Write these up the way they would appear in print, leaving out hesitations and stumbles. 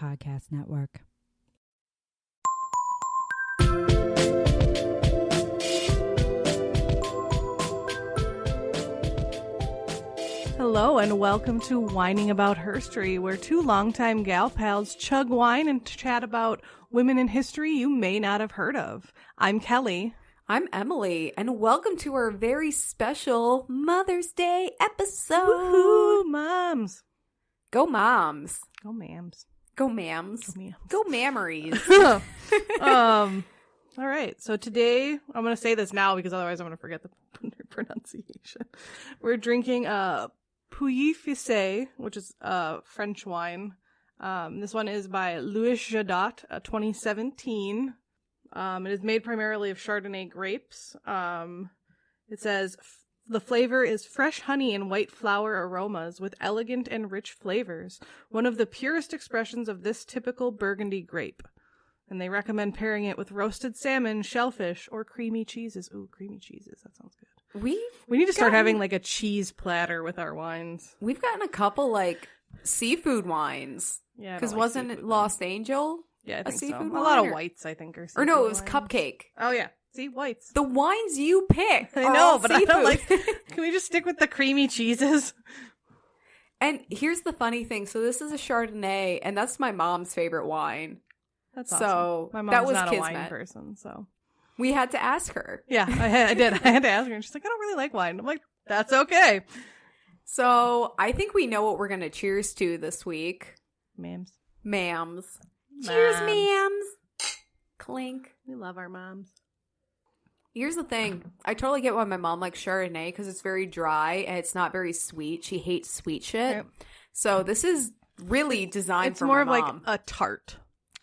Podcast Network. Hello and welcome to Whining About Herstory, where two longtime gal pals chug wine and chat about women in history you may not have heard of. I'm Kelley. I'm Emily, and welcome to our very special Mother's Day episode. Woohoo, moms. Go moms. Go mams. Go mams. Go mams. Go mammaries. All right, so today, I'm going to say this now because otherwise I'm going to forget the pronunciation. We're drinking Pouilly-Fuissé, which is French wine. This one is by Louis Jadot, 2017. It is made primarily of Chardonnay grapes. It says, the flavor is fresh honey and white flower aromas with elegant and rich flavors. One of the purest expressions of this typical Burgundy grape. And they recommend pairing it with roasted salmon, shellfish, or creamy cheeses. Ooh, creamy cheeses. That sounds good. We need to start having like a cheese platter with our wines. We've gotten a couple like seafood wines. Yeah. Because wasn't it Lost Angel? Yeah, I think a seafood so. wine? A lot of whites, I think, are seafood Or no, it was wines. Cupcake. Oh, yeah. See, whites. The wines you pick. I know, but seafood. I don't like... Can we just stick with the creamy cheeses? And here's the funny thing. So this is a Chardonnay, and that's my mom's favorite wine. That's so awesome. My mom's that was not Kismet. a wine person, so... We had to ask her. Yeah, I did. I had to ask her, and she's like, I don't really like wine. I'm like, that's okay. So I think we know what we're going to cheers to this week. Mams. Cheers, mams. Clink. We love our moms. Here's the thing. I totally get why my mom likes Chardonnay because it's very dry and it's not very sweet. She hates sweet shit. Right. So this is really designed for my mom. It's my more of mom. like a tart,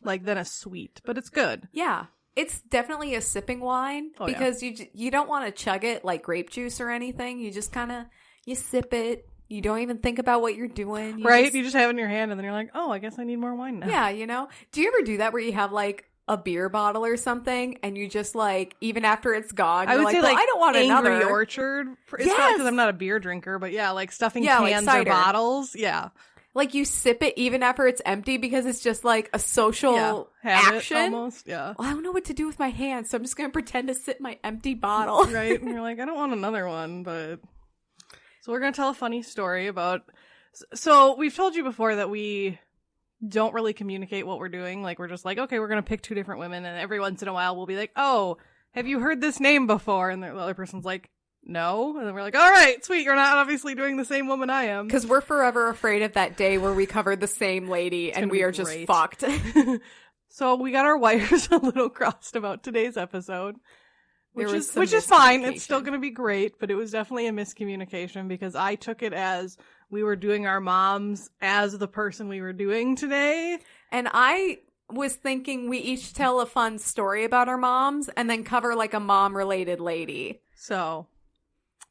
like than a sweet, but it's good. Yeah. It's definitely a sipping wine because you don't want to chug it like grape juice or anything. You just kind of, you sip it. You don't even think about what you're doing. You just have it in your hand and then you're like, oh, I guess I need more wine now. Yeah, you know? Do you ever do that where you have like a beer bottle or something and you just like, even after it's gone, you're like, I don't want Angry another. Orchard. It's yes! not because I'm not a beer drinker, but yeah, like stuffing cans or bottles. Yeah. Like you sip it even after it's empty because it's just like a social action. Almost, yeah. Well, I don't know what to do with my hands, so I'm just going to pretend to sip my empty bottle. Right? And you're like, I don't want another one, but... So we're going to tell a funny story about... So we've told you before that we don't really communicate what we're doing. Like, we're just like, okay, we're going to pick two different women, and every once in a while we'll be like, oh, have you heard this name before? And the other person's like, no. And then we're like, all right, sweet, you're not obviously doing the same woman I am. Because we're forever afraid of that day where we covered the same lady and we are just fucked. So we got our wires a little crossed about today's episode. Which is fine. It's still going to be great, but it was definitely a miscommunication because I took it as we were doing our moms as the person we were doing today. And I was thinking we each tell a fun story about our moms and then cover like a mom-related lady. So,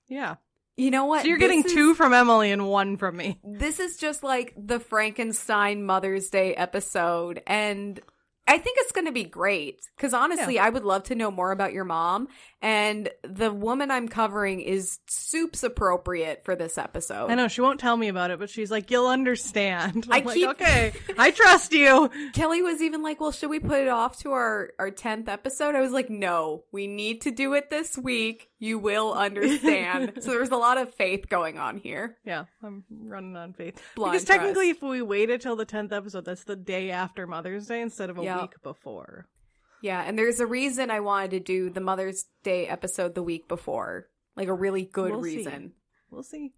yeah. You know what? So you're getting two from Emily and one from me. This is just like the Frankenstein Mother's Day episode, and I think it's going to be great because honestly, I would love to know more about your mom. And the woman I'm covering is soups appropriate for this episode. I know she won't tell me about it, but she's like, "You'll understand." I'm like, okay, I trust you. Kelley was even like, "Well, should we put it off to our 10th episode?" I was like, "No, we need to do it this week. You will understand." So there's a lot of faith going on here. Yeah, I'm running on faith. Blind because technically, if we waited till the 10th episode, that's the day after Mother's Day instead of a week before. Yeah, and there's a reason I wanted to do the Mother's Day episode the week before. Like a really good reason. We'll see.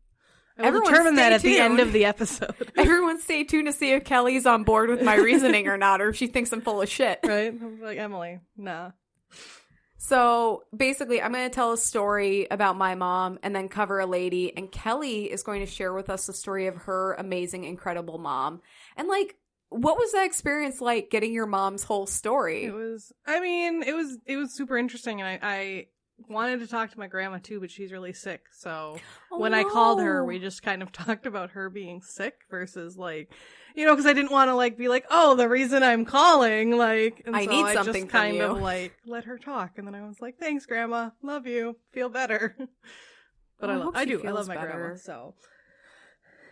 I will determine that at the end of the episode. Everyone stay tuned to see if Kelley's on board with my reasoning or not, or if she thinks I'm full of shit. Right? I'm like, Emily, nah. So basically, I'm going to tell a story about my mom and then cover a lady. And Kelley is going to share with us the story of her amazing, incredible mom. And like, what was that experience like getting your mom's whole story? It was super interesting. And I wanted to talk to my grandma too, but she's really sick. So when I called her, we just kind of talked about her being sick versus like, you know, because I didn't want to like be like, oh, the reason I'm calling, like, and I so need I something just kind from you. of like let her talk, and then I was like, thanks, Grandma, love you, feel better. But I love my grandma. So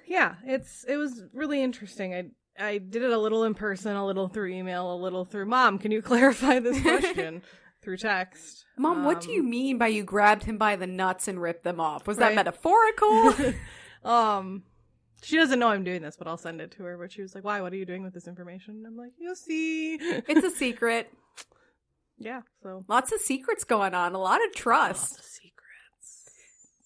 yeah, it was really interesting. I did it a little in person, a little through email, a little through, Mom, can you clarify this question? Through text. Mom, what do you mean by you grabbed him by the nuts and ripped them off? Was that metaphorical? She doesn't know I'm doing this, but I'll send it to her. But she was like, why? What are you doing with this information? And I'm like, you'll see. It's a secret. Yeah, so. Lots of secrets going on. A lot of trust. Lots of secrets.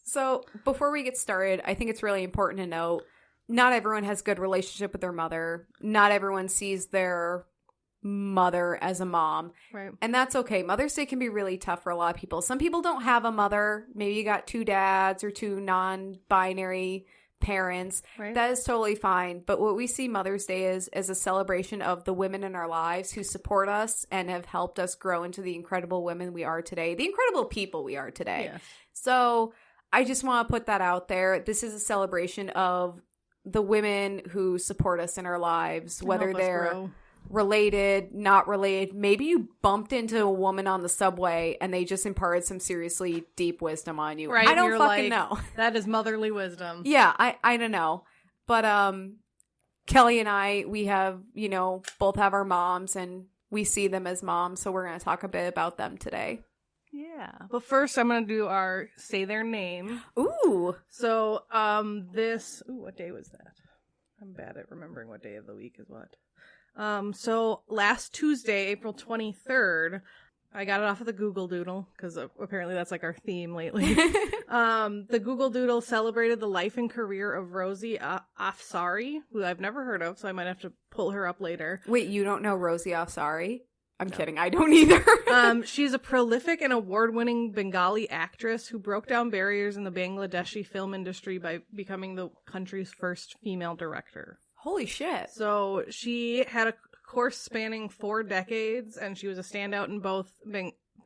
So before we get started, I think it's really important to note, not everyone has a good relationship with their mother. Not everyone sees their mother as a mom. Right. And that's okay. Mother's Day can be really tough for a lot of people. Some people don't have a mother. Maybe you got two dads or two non-binary parents. Right. That is totally fine. But what we see Mother's Day is as a celebration of the women in our lives who support us and have helped us grow into the incredible women we are today, the incredible people we are today. Yes. So I just want to put that out there. This is a celebration of the women who support us in our lives, whether they're related, not related. Maybe you bumped into a woman on the subway and they just imparted some seriously deep wisdom on you. Right. I don't fucking know. That is motherly wisdom. Yeah, I don't know. But Kelley and I, we have, both have our moms and we see them as moms. So we're going to talk a bit about them today. Yeah. But first I'm going to do our say their name. Ooh. So what day was that? I'm bad at remembering what day of the week is what. So last Tuesday, April 23rd, I got it off of the Google Doodle because apparently that's like our theme lately. The Google Doodle celebrated the life and career of Rosie Afsari, who I've never heard of, so I might have to pull her up later. Wait, you don't know Rosie Afsari? I'm kidding. I don't either. She's a prolific and award-winning Bengali actress who broke down barriers in the Bangladeshi film industry by becoming the country's first female director. Holy shit. So she had a course spanning 4 decades, and she was a standout in both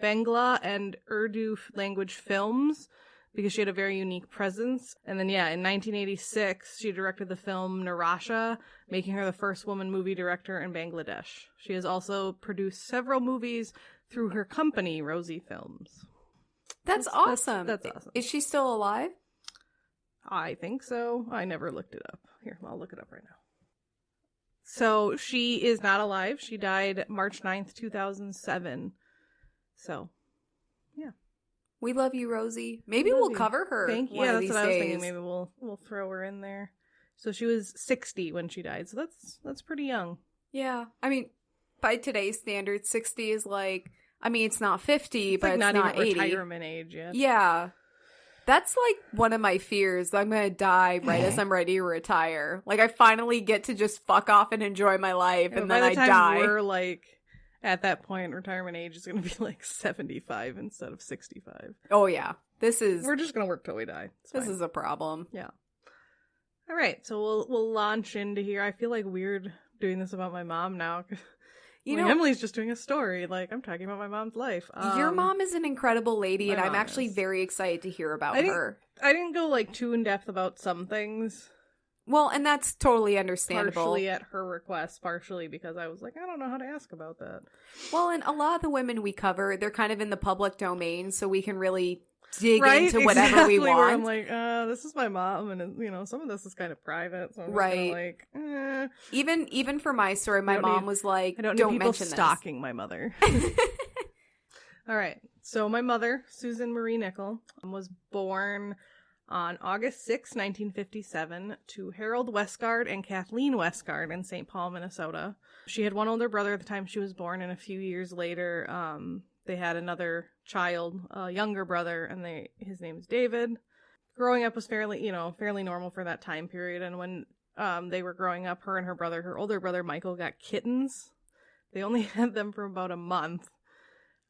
Bangla and Urdu language films because she had a very unique presence. And then, in 1986, she directed the film Narasha, making her the first woman movie director in Bangladesh. She has also produced several movies through her company, Rosie Films. That's awesome. That's awesome. Is she still alive? I think so. I never looked it up. Here, I'll look it up right now. So she is not alive. She died March 9th, 2007. So, yeah. We love you, Rosie. Maybe we'll cover her. Thank you. One Yeah, of that's these what I was days. thinking. Maybe we'll throw her in there. So she was 60 when she died. So that's pretty young. Yeah. I mean, by today's standards, 60 is like, it's not 50, but like it's not not even 80. retirement age yet. Yeah. That's like one of my fears. I'm going to die right as I'm ready to retire. Like I finally get to just fuck off and enjoy my life and then I die. By the time we're like at that point, retirement age is going to be like 75 instead of 65. Oh yeah. We're just going to work till we die. This is a problem. Yeah. All right. So we'll launch into here. I feel like weird doing this about my mom now. Emily's just doing a story. Like, I'm talking about my mom's life. Your mom is an incredible lady, and I'm actually is. very excited to hear about her. I didn't go, like, too in-depth about some things. Well, and that's totally understandable. Partially at her request, partially because I was like, I don't know how to ask about that. Well, and a lot of the women we cover, they're kind of in the public domain, so we can really dig into whatever we want. Where I'm like, this is my mom, and some of this is kind of private, so I'm just like, Even for my story, my mom was like, I don't need people mention stalking this. my mother. All right, so my mother, Susan Marie Nickel, was born on August 6, 1957, to Harold Westgard and Kathleen Westgard in St. Paul, Minnesota. She had one older brother at the time she was born, and a few years later, they had another child, a younger brother, and his name is David. Growing up was fairly normal for that time period. And when they were growing up, her and her older brother Michael, got kittens. They only had them for about a month,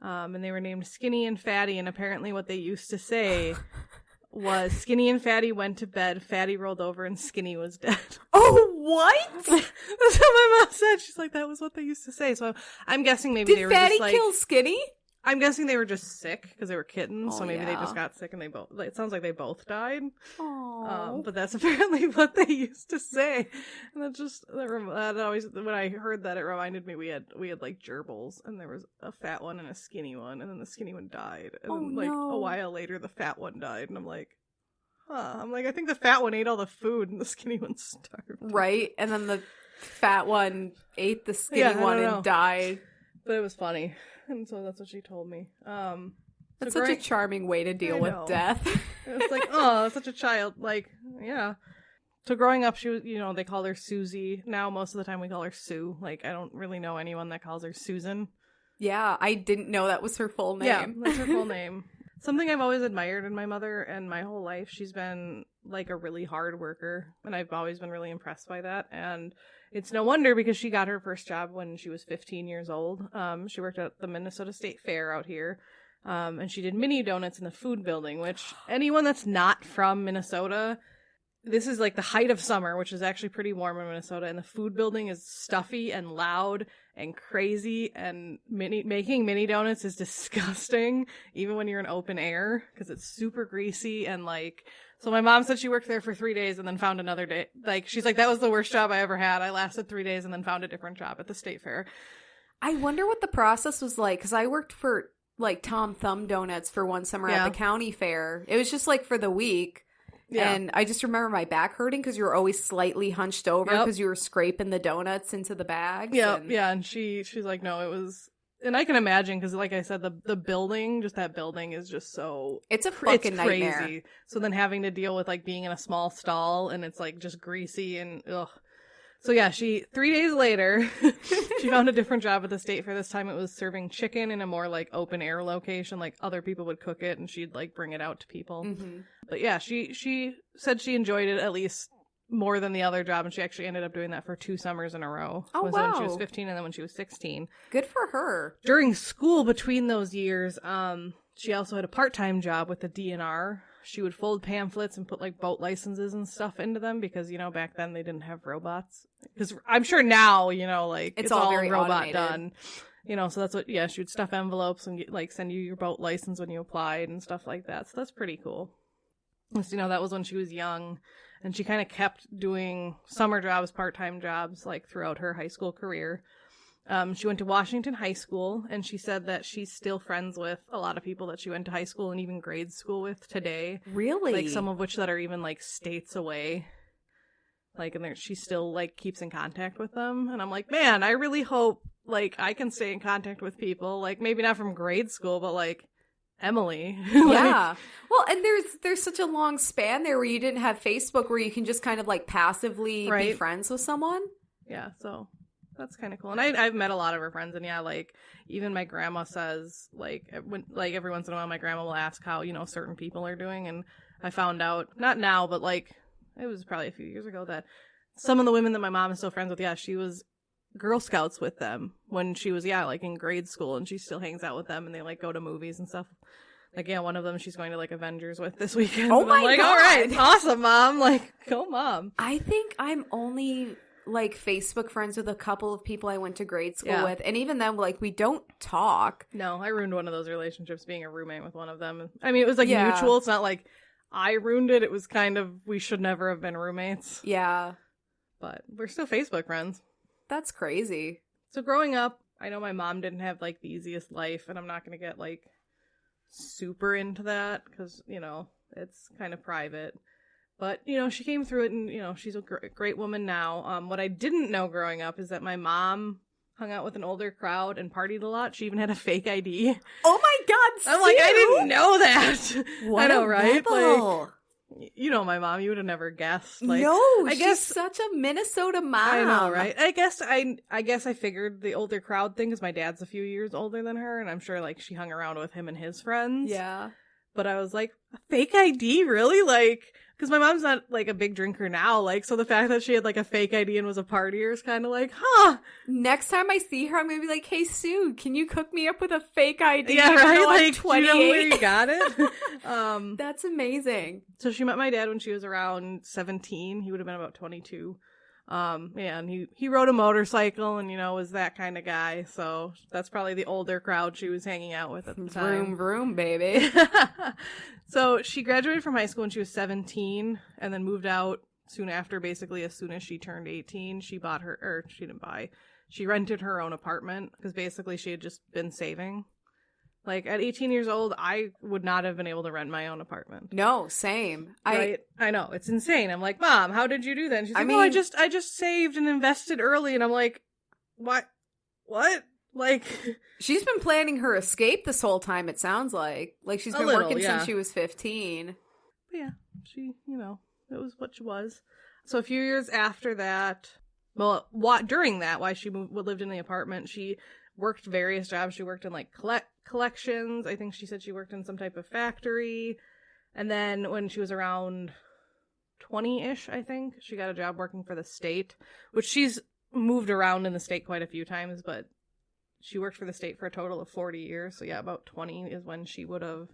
and they were named Skinny and Fatty. And apparently, what they used to say was Skinny and Fatty went to bed, Fatty rolled over, and Skinny was dead. Oh, what? That's what my mom said. She's like, that was what they used to say. So I'm guessing maybe they were Fatty just like, kill Skinny? I'm guessing they were just sick because they were kittens, so maybe they yeah. just got sick and it sounds like they both died. Aww. But that's apparently what they used to say. And that always, when I heard that, it reminded me we had like gerbils, and there was a fat one and a skinny one, and then the skinny one died. And then a while later, the fat one died, and I'm like, I think the fat one ate all the food and the skinny one starved. Right? And then fat one ate the skinny one and died. But it was funny. And so that's what she told me. That's such a charming way to deal with death. It was like, oh, such a child. Like, yeah. So growing up, she was, they called her Susie. Now, most of the time, we call her Sue. Like, I don't really know anyone that calls her Susan. Yeah, I didn't know that was her full name. Yeah, that's her full name. Something I've always admired in my mother and my whole life, she's been, like, a really hard worker. And I've always been really impressed by that. And it's no wonder because she got her first job when she was 15 years old. She worked at the Minnesota State Fair out here. And she did mini donuts in the food building, which anyone that's not from Minnesota... This is like the height of summer, which is actually pretty warm in Minnesota, and the food building is stuffy and loud and crazy, and making mini donuts is disgusting, even when you're in open air, because it's super greasy and so my mom said she worked there for 3 days and then found another day. Like, she's like, that was the worst job I ever had. I lasted 3 days and then found a different job at the state fair. I wonder what the process was like, because I worked for, Tom Thumb Donuts for one summer at the county fair. It was just, for the week. Yeah. And I just remember my back hurting because you were always slightly hunched over because you were scraping the donuts into the bags. Yeah, yeah. And she's like, no, it was... And I can imagine because, like I said, the building, just that building is just so... It's a fucking nightmare. Crazy. So then having to deal with, being in a small stall and it's, just greasy and ugh. So yeah, 3 days later, she found a different job at the state fair. This time it was serving chicken in a more open air location. Other people would cook it and she'd bring it out to people. Mm-hmm. But yeah, she said she enjoyed it at least more than the other job, and she actually ended up doing that for 2 summers in a row. Oh, wow. When she was 15 and then when she was 16. Good for her. During school between those years, she also had a part-time job with the DNR. She would fold pamphlets and put boat licenses and stuff into them because, back then they didn't have robots. Because I'm sure now, it's all very robot automated. done. So that's what, she would stuff envelopes and send you your boat license when you applied and stuff like that. So that's pretty cool. So, that was when she was young, and she kind of kept doing summer jobs, part-time jobs, throughout her high school career. She went to Washington High School, and she said that she's still friends with a lot of people that she went to high school and even grade school with today. Really? Some of which that are even, states away. And she still, keeps in contact with them. And I'm like, man, I really hope, I can stay in contact with people. Maybe not from grade school, but, Emily. Yeah. Well, and there's such a long span there where you didn't have Facebook where you can just kind of, passively be friends with someone. Yeah, so... That's kind of cool. And I've met a lot of her friends, and yeah, even my grandma says, when, every once in a while my grandma will ask how, certain people are doing, and I found out, not now, but, it was probably a few years ago, that some of the women that my mom is still friends with, yeah, she was Girl Scouts with them when she was, in grade school, and she still hangs out with them, and they, go to movies and stuff. One of them she's going to, Avengers with this weekend. Oh, my God! All right, awesome, Mom. Go, Mom. I think I'm only... Facebook friends with a couple of people I went to grade school with, and even then, we don't talk. No, I ruined one of those relationships being a roommate with one of them. I mean, it was mutual. It's not I ruined it. It was kind of, we should never have been roommates. Yeah. But we're still Facebook friends. That's crazy. So growing up, I know my mom didn't have the easiest life, and I'm not going to get super into that because, it's kind of private. But, she came through it, and, she's a great woman now. What I didn't know growing up is that my mom hung out with an older crowd and partied a lot. She even had a fake ID. Oh, my God, Sue! I'm I didn't know that. What I know, a right? rebel. My mom, you would have never guessed. No, she's such a Minnesota mom. I know, right? I guess I figured the older crowd thing because my dad's a few years older than her, and I'm sure, she hung around with him and his friends. Yeah. But I was a fake ID? Really? Because my mom's not, a big drinker now, so the fact that she had, a fake ID and was a partier is kind of huh. Next time I see her, I'm going to be hey, Sue, can you cook me up with a fake ID? Yeah, right? I'm 28? You know where you got it? That's amazing. So she met my dad when she was around 17. He would have been about 22. And he rode a motorcycle and, was that kind of guy. So that's probably the older crowd she was hanging out with at the time. Vroom, vroom, baby. So she graduated from high school when she was 17 and then moved out soon after. Basically, as soon as she turned 18, she rented her own apartment because basically she had just been saving. Like, at 18 years old, I would not have been able to rent my own apartment. No, same. Right? I know. It's insane. I'm like, Mom, how did you do that? And she's like, mean, I just saved and invested early. And I'm like, what? Like, she's been planning her escape this whole time, it sounds like. Like, she's been working since she was 15. But yeah, she, it was what she was. So a few years after that, well, during that, while she lived in the apartment, she worked various jobs. She worked in, like, collections. I think she said she worked in some type of factory. And then when she was around 20-ish, I think, she got a job working for the state, which she's moved around in the state quite a few times, but she worked for the state for a total of 40 years. So yeah, about 20 is when she would have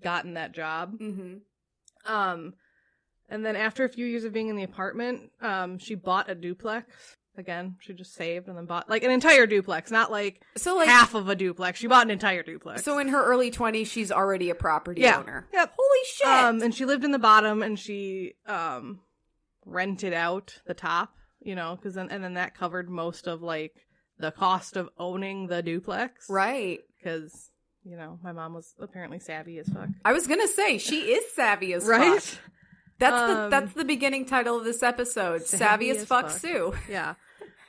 gotten that job. Mm-hmm. And then after a few years of being in the apartment, she bought a duplex. Again, she just saved and then bought, like, an entire duplex, not like half of a duplex. She bought an entire duplex. So in her early 20s, she's already a property owner. Yep. Holy shit! And she lived in the bottom, and she rented out the top, because then that covered most of, like, the cost of owning the duplex. Right. Because, my mom was apparently savvy as fuck. I was gonna say, she is savvy as right? fuck. That's the beginning title of this episode. Savvy as fuck Sue. Yeah.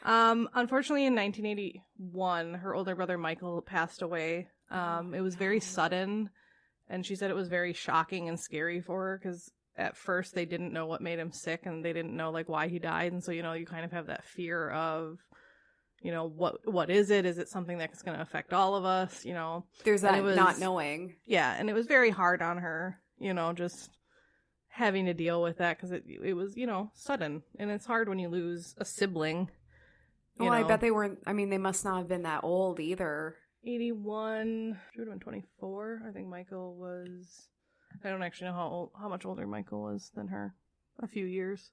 Unfortunately, in 1981, her older brother Michael passed away. It was very sudden, and she said it was very shocking and scary for her, because at first they didn't know what made him sick, and they didn't know, like, why he died. And so, you kind of have that fear of, what is it? Is it something that's going to affect all of us? There's that not knowing. Yeah. And it was very hard on her, just having to deal with that, because it was, sudden, and it's hard when you lose a sibling. Well, I bet they weren't, they must not have been that old either. 81, she would have been 24. I think Michael was, I don't actually know how much older Michael was than her. A few years.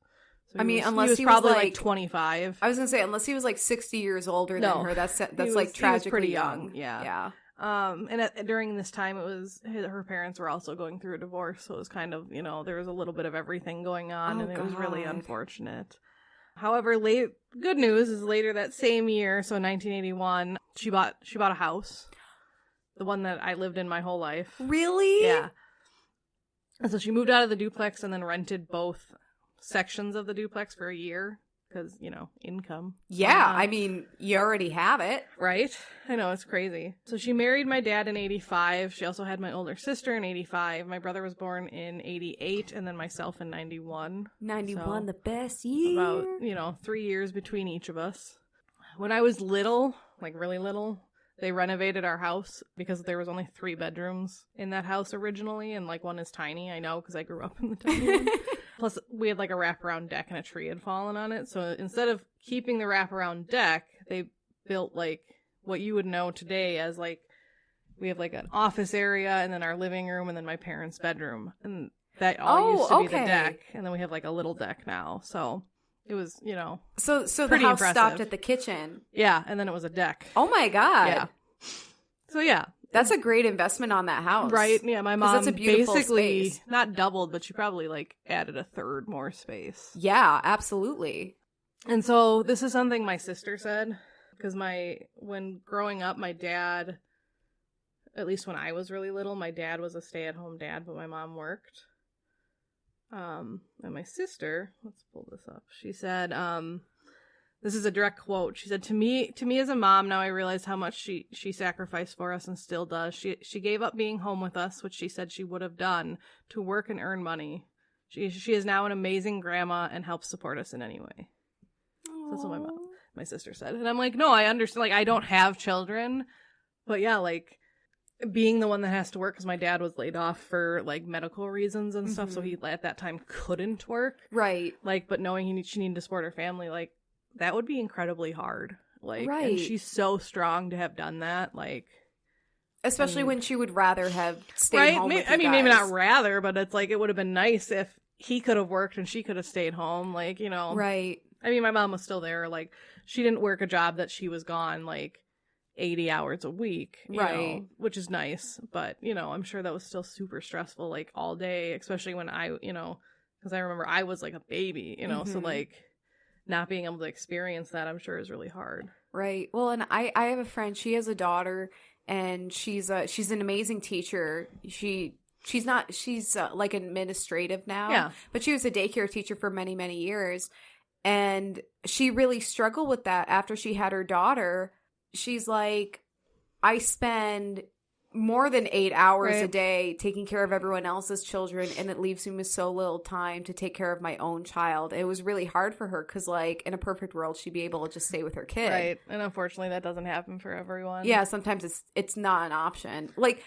So unless he was probably like 25. I was gonna say, unless he was like 60 years older than her, that's like tragically pretty young. Yeah. And during this time, her parents were also going through a divorce, so it was kind of, there was a little bit of everything going on, and it was really unfortunate. However, good news is later that same year, so 1981, she bought a house, the one that I lived in my whole life. Really? Yeah. And so she moved out of the duplex and then rented both sections of the duplex for a year. Because, income. Yeah, you already have it. Right? I know, it's crazy. So she married my dad in 85. She also had my older sister in 85. My brother was born in 88, and then myself in 91. 91, so the best year. About, 3 years between each of us. When I was little, like really little, they renovated our house because there was only 3 bedrooms in that house originally, and, like, one is tiny. I know, because I grew up in the tiny one. Plus, we had, like, a wraparound deck, and a tree had fallen on it. So instead of keeping the wraparound deck, they built, like, what you would know today as, like, we have, like, an office area, and then our living room, and then my parents' bedroom. And that all used to be the deck. And then we have, like, a little deck now. So it was, So the house stopped at the kitchen. Yeah, and then it was a deck. Oh, my God. Yeah. So, yeah. That's a great investment on that house. Right. Yeah, my mom that's a beautiful basically space. Not doubled, but she probably, like, added a third more space. Yeah, absolutely. And so this is something my sister said, because when growing up, my dad, at least when I was really little, my dad was a stay-at-home dad, but my mom worked. And my sister, let's pull this up. She said, this is a direct quote. She said, to me as a mom, now I realize how much she sacrificed for us and still does. She gave up being home with us, which she said she would have done, to work and earn money. She is now an amazing grandma and helps support us in any way. So that's what my sister said. And I'm like, no, I understand. Like, I don't have children, but yeah, like, being the one that has to work, because my dad was laid off for, like, medical reasons and stuff, so he at that time couldn't work. Right. Like, but knowing she needed to support her family, like, that would be incredibly hard. Like, right. And she's so strong to have done that. Like, especially when she would rather have stayed home with you guys. Maybe not rather, but it's like, it would have been nice if he could have worked and she could have stayed home. Like, Right. My mom was still there. Like, she didn't work a job that she was gone, like, 80 hours a week. Right. Which is nice. But, I'm sure that was still super stressful, like, all day, especially when I, because I remember I was, like, a baby, so, like, not being able to experience that, I'm sure, is really hard. Right. Well, and I have a friend, she has a daughter, and she's an amazing teacher. She's like administrative now, Yeah. but she was a daycare teacher for many, many years. And she really struggled with that after she had her daughter. She's like, I spend more than 8 hours a day taking care of everyone else's children, and it leaves me with so little time to take care of my own child. It was really hard for her because, like, in a perfect world, she'd be able to just stay with her kid. Right. And unfortunately, that doesn't happen for everyone. Yeah, sometimes it's not an option. Like,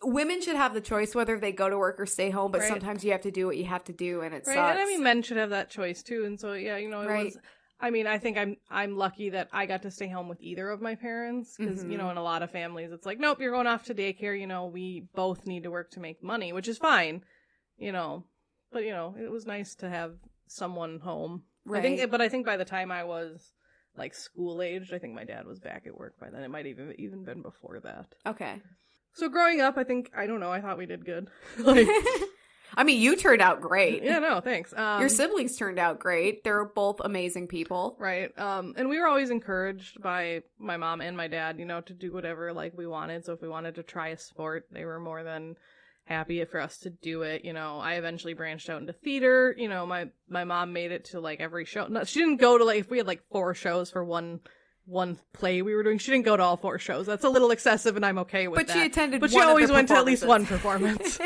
women should have the choice whether they go to work or stay home, but sometimes you have to do what you have to do, and it sucks. And I mean, men should have that choice too. And so, yeah, you know, it was. I mean, I think I'm lucky that I got to stay home with either of my parents because, you know, in a lot of families, it's like, nope, you're going off to daycare. You know, we both need to work to make money, which is fine, you know. But, you know, it was nice to have someone home. Right. I think by the time I was like school aged, I think my dad was back at work by then. It might even been before that. Okay. So growing up, I thought we did good. Like, I mean, you turned out great. Yeah, no, thanks. Your siblings turned out great. They're both amazing people. Right. And we were always encouraged by my mom and my dad, you know, to do whatever, like, we wanted. So if we wanted to try a sport, they were more than happy for us to do it. You know, I eventually branched out into theater. You know, my mom made it to, like, every show. No, she didn't go to, like, if we had, like, 4 shows for one play we were doing, she didn't go to all 4 shows. That's a little excessive, and I'm okay with that. But she attended But one she always of the went to at least one performance.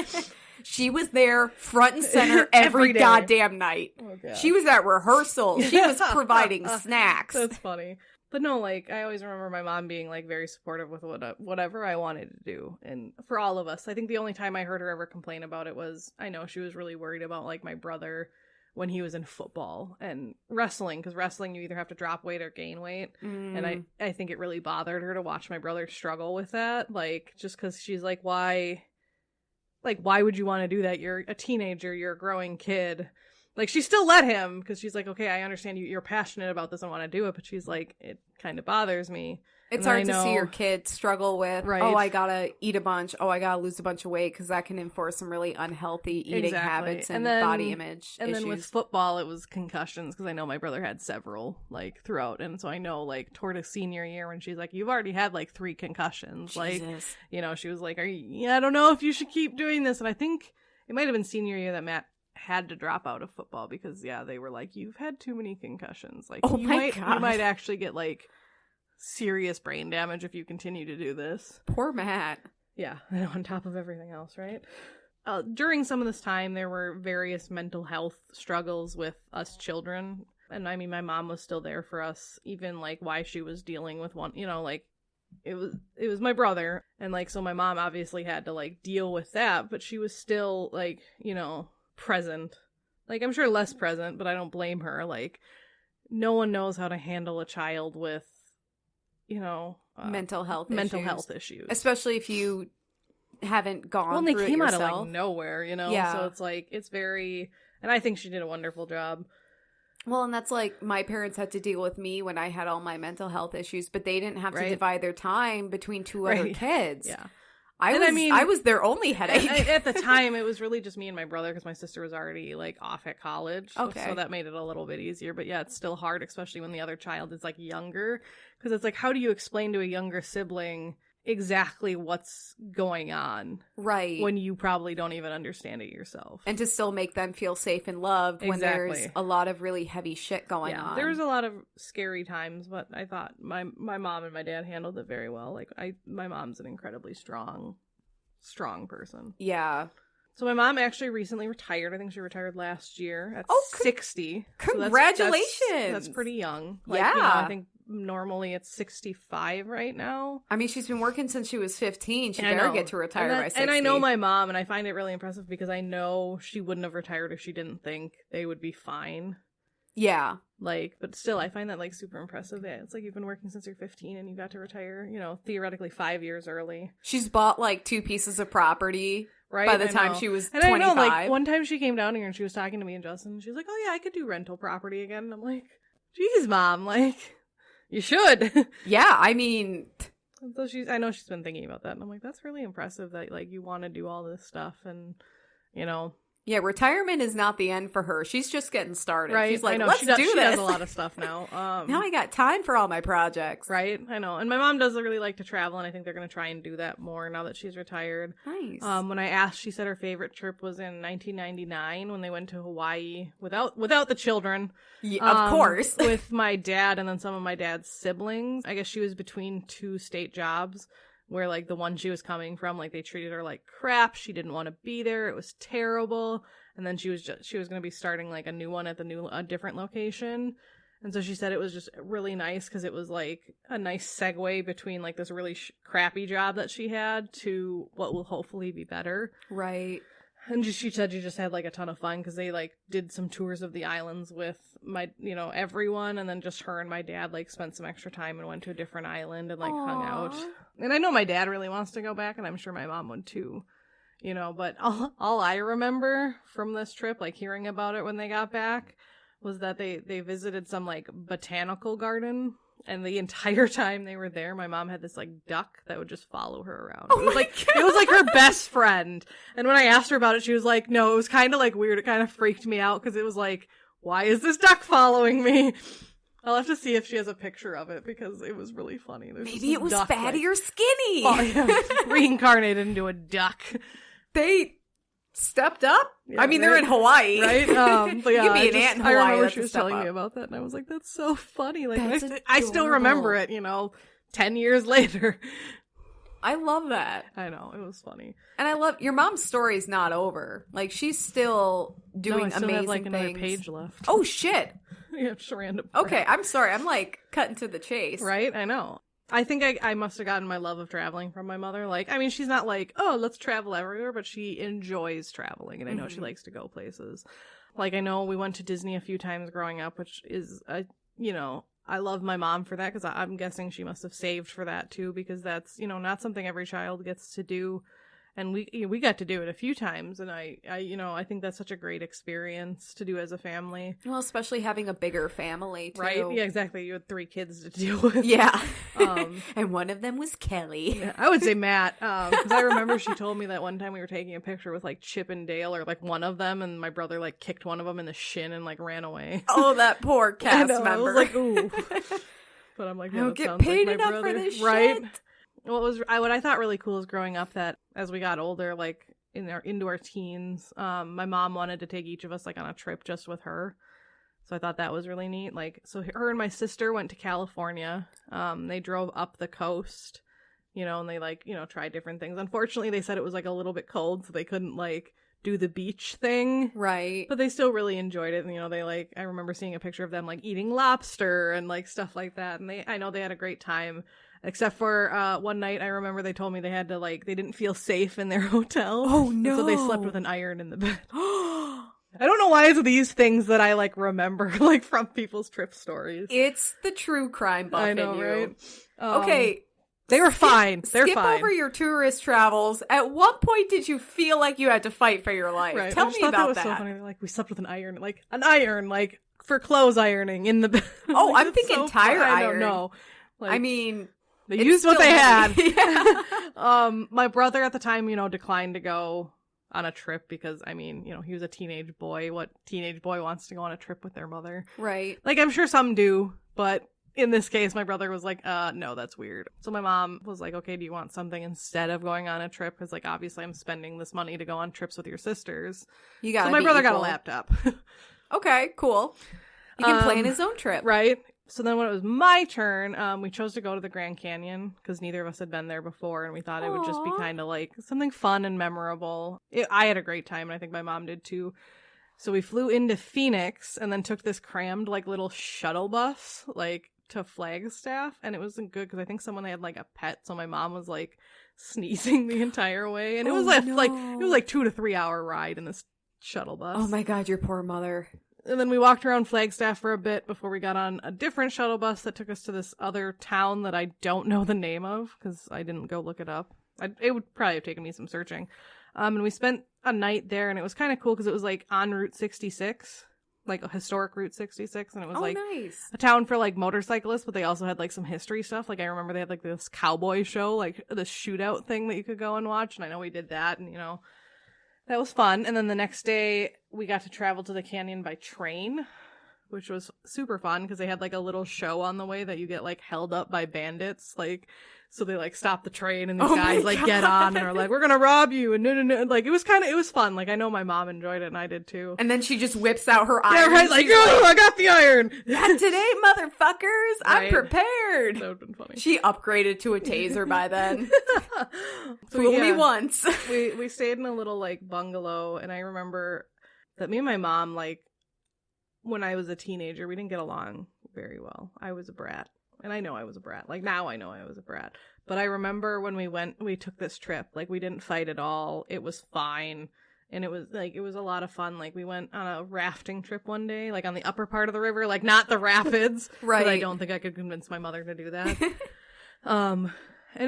She was there front and center every goddamn night. Oh, God. She was at rehearsal. She was providing snacks. That's funny. But no, like, I always remember my mom being, like, very supportive with whatever I wanted to do. And for all of us, I think the only time I heard her ever complain about it was, I know she was really worried about, like, my brother when he was in football and wrestling, because wrestling, you either have to drop weight or gain weight. And I think it really bothered her to watch my brother struggle with that. Like, just because she's like, why would you want to do that? You're a teenager, you're a growing kid. Like, she still let him, because she's like, okay, I understand you're passionate about this and want to do it, but she's like, it kind of bothers me. It's hard to see your kid struggle with, oh, I gotta eat a bunch, oh, I gotta lose a bunch of weight, because that can enforce some really unhealthy eating habits and body image and issues. Then with football, it was concussions, because I know my brother had several, like, throughout, and so I know, like, toward his senior year, when she's like, you've already had, like, 3 concussions, Jesus. Like, you know, she was like, I don't know if you should keep doing this, and I think it might have been senior year that Matt had to drop out of football, because, yeah, they were like, you've had too many concussions, like, oh you might actually get, like, serious brain damage if you continue to do this. Poor Matt. Yeah, on top of everything else, right? During some of this time, there were various mental health struggles with us children. And I mean, my mom was still there for us, even, like, why she was dealing with one, you know, like, it was my brother. And, like, so my mom obviously had to, like, deal with that, but she was still, like, you know, present. Like, I'm sure less present, but I don't blame her. Like, no one knows how to handle a child with, you know, mental health issues, especially if you haven't gone and through they came it out yourself. of, like, nowhere, you know. Yeah. So it's like, it's very, and I think she did a wonderful job. Well, and that's like my parents had to deal with me when I had all my mental health issues, but they didn't have to divide their time between 2 other kids. Yeah. I was their only headache. At the time, it was really just me and my brother, because my sister was already, like, off at college. Okay. So that made it a little bit easier. But yeah, it's still hard, especially when the other child is, like, younger. Because it's like, how do you explain to a younger sibling exactly what's going on? Right. When you probably don't even understand it yourself. And to still make them feel safe and loved when there's a lot of really heavy shit going on. There was a lot of scary times, but I thought my mom and my dad handled it very well. Like, my mom's an incredibly strong person. Yeah. So my mom actually recently retired. I think she retired last year at 60. Congratulations. So that's pretty young. Like, yeah. You know, I think normally it's 65 right now. I mean, she's been working since she was 15. She better get to retire by 60. And I know my mom, and I find it really impressive, because I know she wouldn't have retired if she didn't think they would be fine. Yeah. Like, but still, I find that, like, super impressive. Yeah, it's like you've been working since you're 15 and you got to retire, you know, theoretically 5 years early. She's bought, like, 2 pieces of property by the time she was 25. And I know, like, one time she came down here and she was talking to me and Justin, and she's like, oh yeah, I could do rental property again. And I'm like, geez, Mom, like, you should. Yeah, I mean... So I know she's been thinking about that, and I'm like, that's really impressive that, like, you want to do all this stuff, and, you know... Yeah, retirement is not the end for her. She's just getting started. Right. She's like, I know. let's She do this. does a lot of stuff now. Now I got time for all my projects. Right. I know. And my mom does really like to travel, and I think they're going to try and do that more now that she's retired. Nice. When I asked, she said her favorite trip was in 1999 when they went to Hawaii without the children. Yeah, of course. With my dad and then some of my dad's siblings. I guess she was between 2 state jobs where, like, the one she was coming from, like, they treated her like crap. She didn't want to be there. It was terrible. And then she was going to be starting, like, a new one at a different location. And so she said it was just really nice because it was, like, a nice segue between, like, this really crappy job that she had to what will hopefully be better. Right. And she said she just had, like, a ton of fun because they, like, did some tours of the islands with everyone. And then just her and my dad, like, spent some extra time and went to a different island and, like, hung out. And I know my dad really wants to go back, and I'm sure my mom would too. But all I remember from this trip, like hearing about it when they got back, was that they visited some like botanical garden, and the entire time they were there, my mom had this like duck that would just follow her around. Oh, it was like her best friend. And when I asked her about it, she was like, "No, it was kind of like weird. It kind of freaked me out because it was like, why is this duck following me?" I'll have to see if she has a picture of it because it was really funny. Maybe it was fatty or skinny. Reincarnated into a duck. They stepped up. Yeah, I mean, they're in Hawaii, right? But yeah, you be an ant in Hawaii. I remember she was telling me about that, and I was like, "That's so funny!" Like, I still remember it. 10 years later. I love that. I know, it was funny, and I love your mom's story's not over. Like, she's still doing I still amazing have, like, things. another page left. Oh shit! Yeah, just random. Okay, I'm sorry. I'm like cutting to the chase. Right? I know. I think I must have gotten my love of traveling from my mother. Like, I mean, she's not like, oh, let's travel everywhere, but she enjoys traveling, and I know she likes to go places. Like, I know we went to Disney a few times growing up, which is, I love my mom for that, because I'm guessing she must have saved for that, too, because that's, not something every child gets to do. And we got to do it a few times, and I think that's such a great experience to do as a family. Well, especially having a bigger family, too. Right? Yeah, exactly. You had 3 kids to deal with. Yeah. And one of them was Kelley. Yeah, I would say Matt, because I remember she told me that one time we were taking a picture with, like, Chip and Dale, or, like, one of them, and my brother, like, kicked one of them in the shin and, like, ran away. Oh, that poor cast member. I was like, ooh. But I'm like, I don't get paid like enough for this right? shit. What I thought really cool is growing up that as we got older, like into our teens, my mom wanted to take each of us like on a trip just with her. So I thought that was really neat. Like, so her and my sister went to California. They drove up the coast, and they tried different things. Unfortunately, they said it was like a little bit cold, so they couldn't like do the beach thing. Right. But they still really enjoyed it. And, I remember seeing a picture of them like eating lobster and like stuff like that. And I know they had a great time. Except for one night, I remember they told me they had to, like, they didn't feel safe in their hotel. Oh, no. And so they slept with an iron in the bed. I don't know why it's these things that I, like, remember, like, from people's trip stories. It's the true crime buff I know, in you. right? Okay. They were fine. They're skip fine. Over your tourist travels. At what point did you feel like you had to fight for your life? Right. Tell me about that was so funny. They're like, we slept with an iron, like, for clothes ironing in the bed. Oh, like, I'm thinking so tire iron. iron. I don't know. Like, I mean... They used what they had. Yeah. My brother at the time, declined to go on a trip because, he was a teenage boy. What teenage boy wants to go on a trip with their mother? Right. Like, I'm sure some do, but in this case, my brother was like, no, that's weird. So my mom was like, okay, do you want something instead of going on a trip? Because, like, obviously I'm spending this money to go on trips with your sisters. You got. So my brother got a laptop. Okay, cool. He can plan his own trip. Right. So then when it was my turn, we chose to go to the Grand Canyon because neither of us had been there before, and we thought it would just be kind of like something fun and memorable. I had a great time, and I think my mom did too. So we flew into Phoenix and then took this crammed like little shuttle bus like to Flagstaff, and it wasn't good because I think someone had like a pet, so my mom was like sneezing the entire way, and it was like it was like 2 to 3 hour ride in this shuttle bus. Oh my god, your poor mother. And then we walked around Flagstaff for a bit before we got on a different shuttle bus that took us to this other town that I don't know the name of because I didn't go look it up. It would probably have taken me some searching. And we spent a night there, and it was kind of cool because it was like on Route 66, like a historic Route 66, and it was nice. A town for like motorcyclists, but they also had like some history stuff. Like I remember they had like this cowboy show, like the shootout thing that you could go and watch, and I know we did that, and that was fun. And then the next day we got to travel to the canyon by train, which was super fun because they had like a little show on the way that you get like held up by bandits. Like, so they like stop the train and these guys like get on and are like, we're going to rob you. And no. Like, it was fun. Like, I know my mom enjoyed it and I did too. And then she just whips out her iron. Yeah, right. Like, oh, I got the iron. Not today, motherfuckers. Right. I'm prepared. That would have been funny. She upgraded to a taser by then. So, Fool me once. we stayed in a little like bungalow, and I remember that me and my mom, like, when I was a teenager, we didn't get along very well. I was a brat. And I know I was a brat. Like, now I know I was a brat. But I remember when we took this trip, like, we didn't fight at all. It was fine. And it was a lot of fun. Like, we went on a rafting trip one day, like, on the upper part of the river, like, not the rapids. Right. I don't think I could convince my mother to do that. And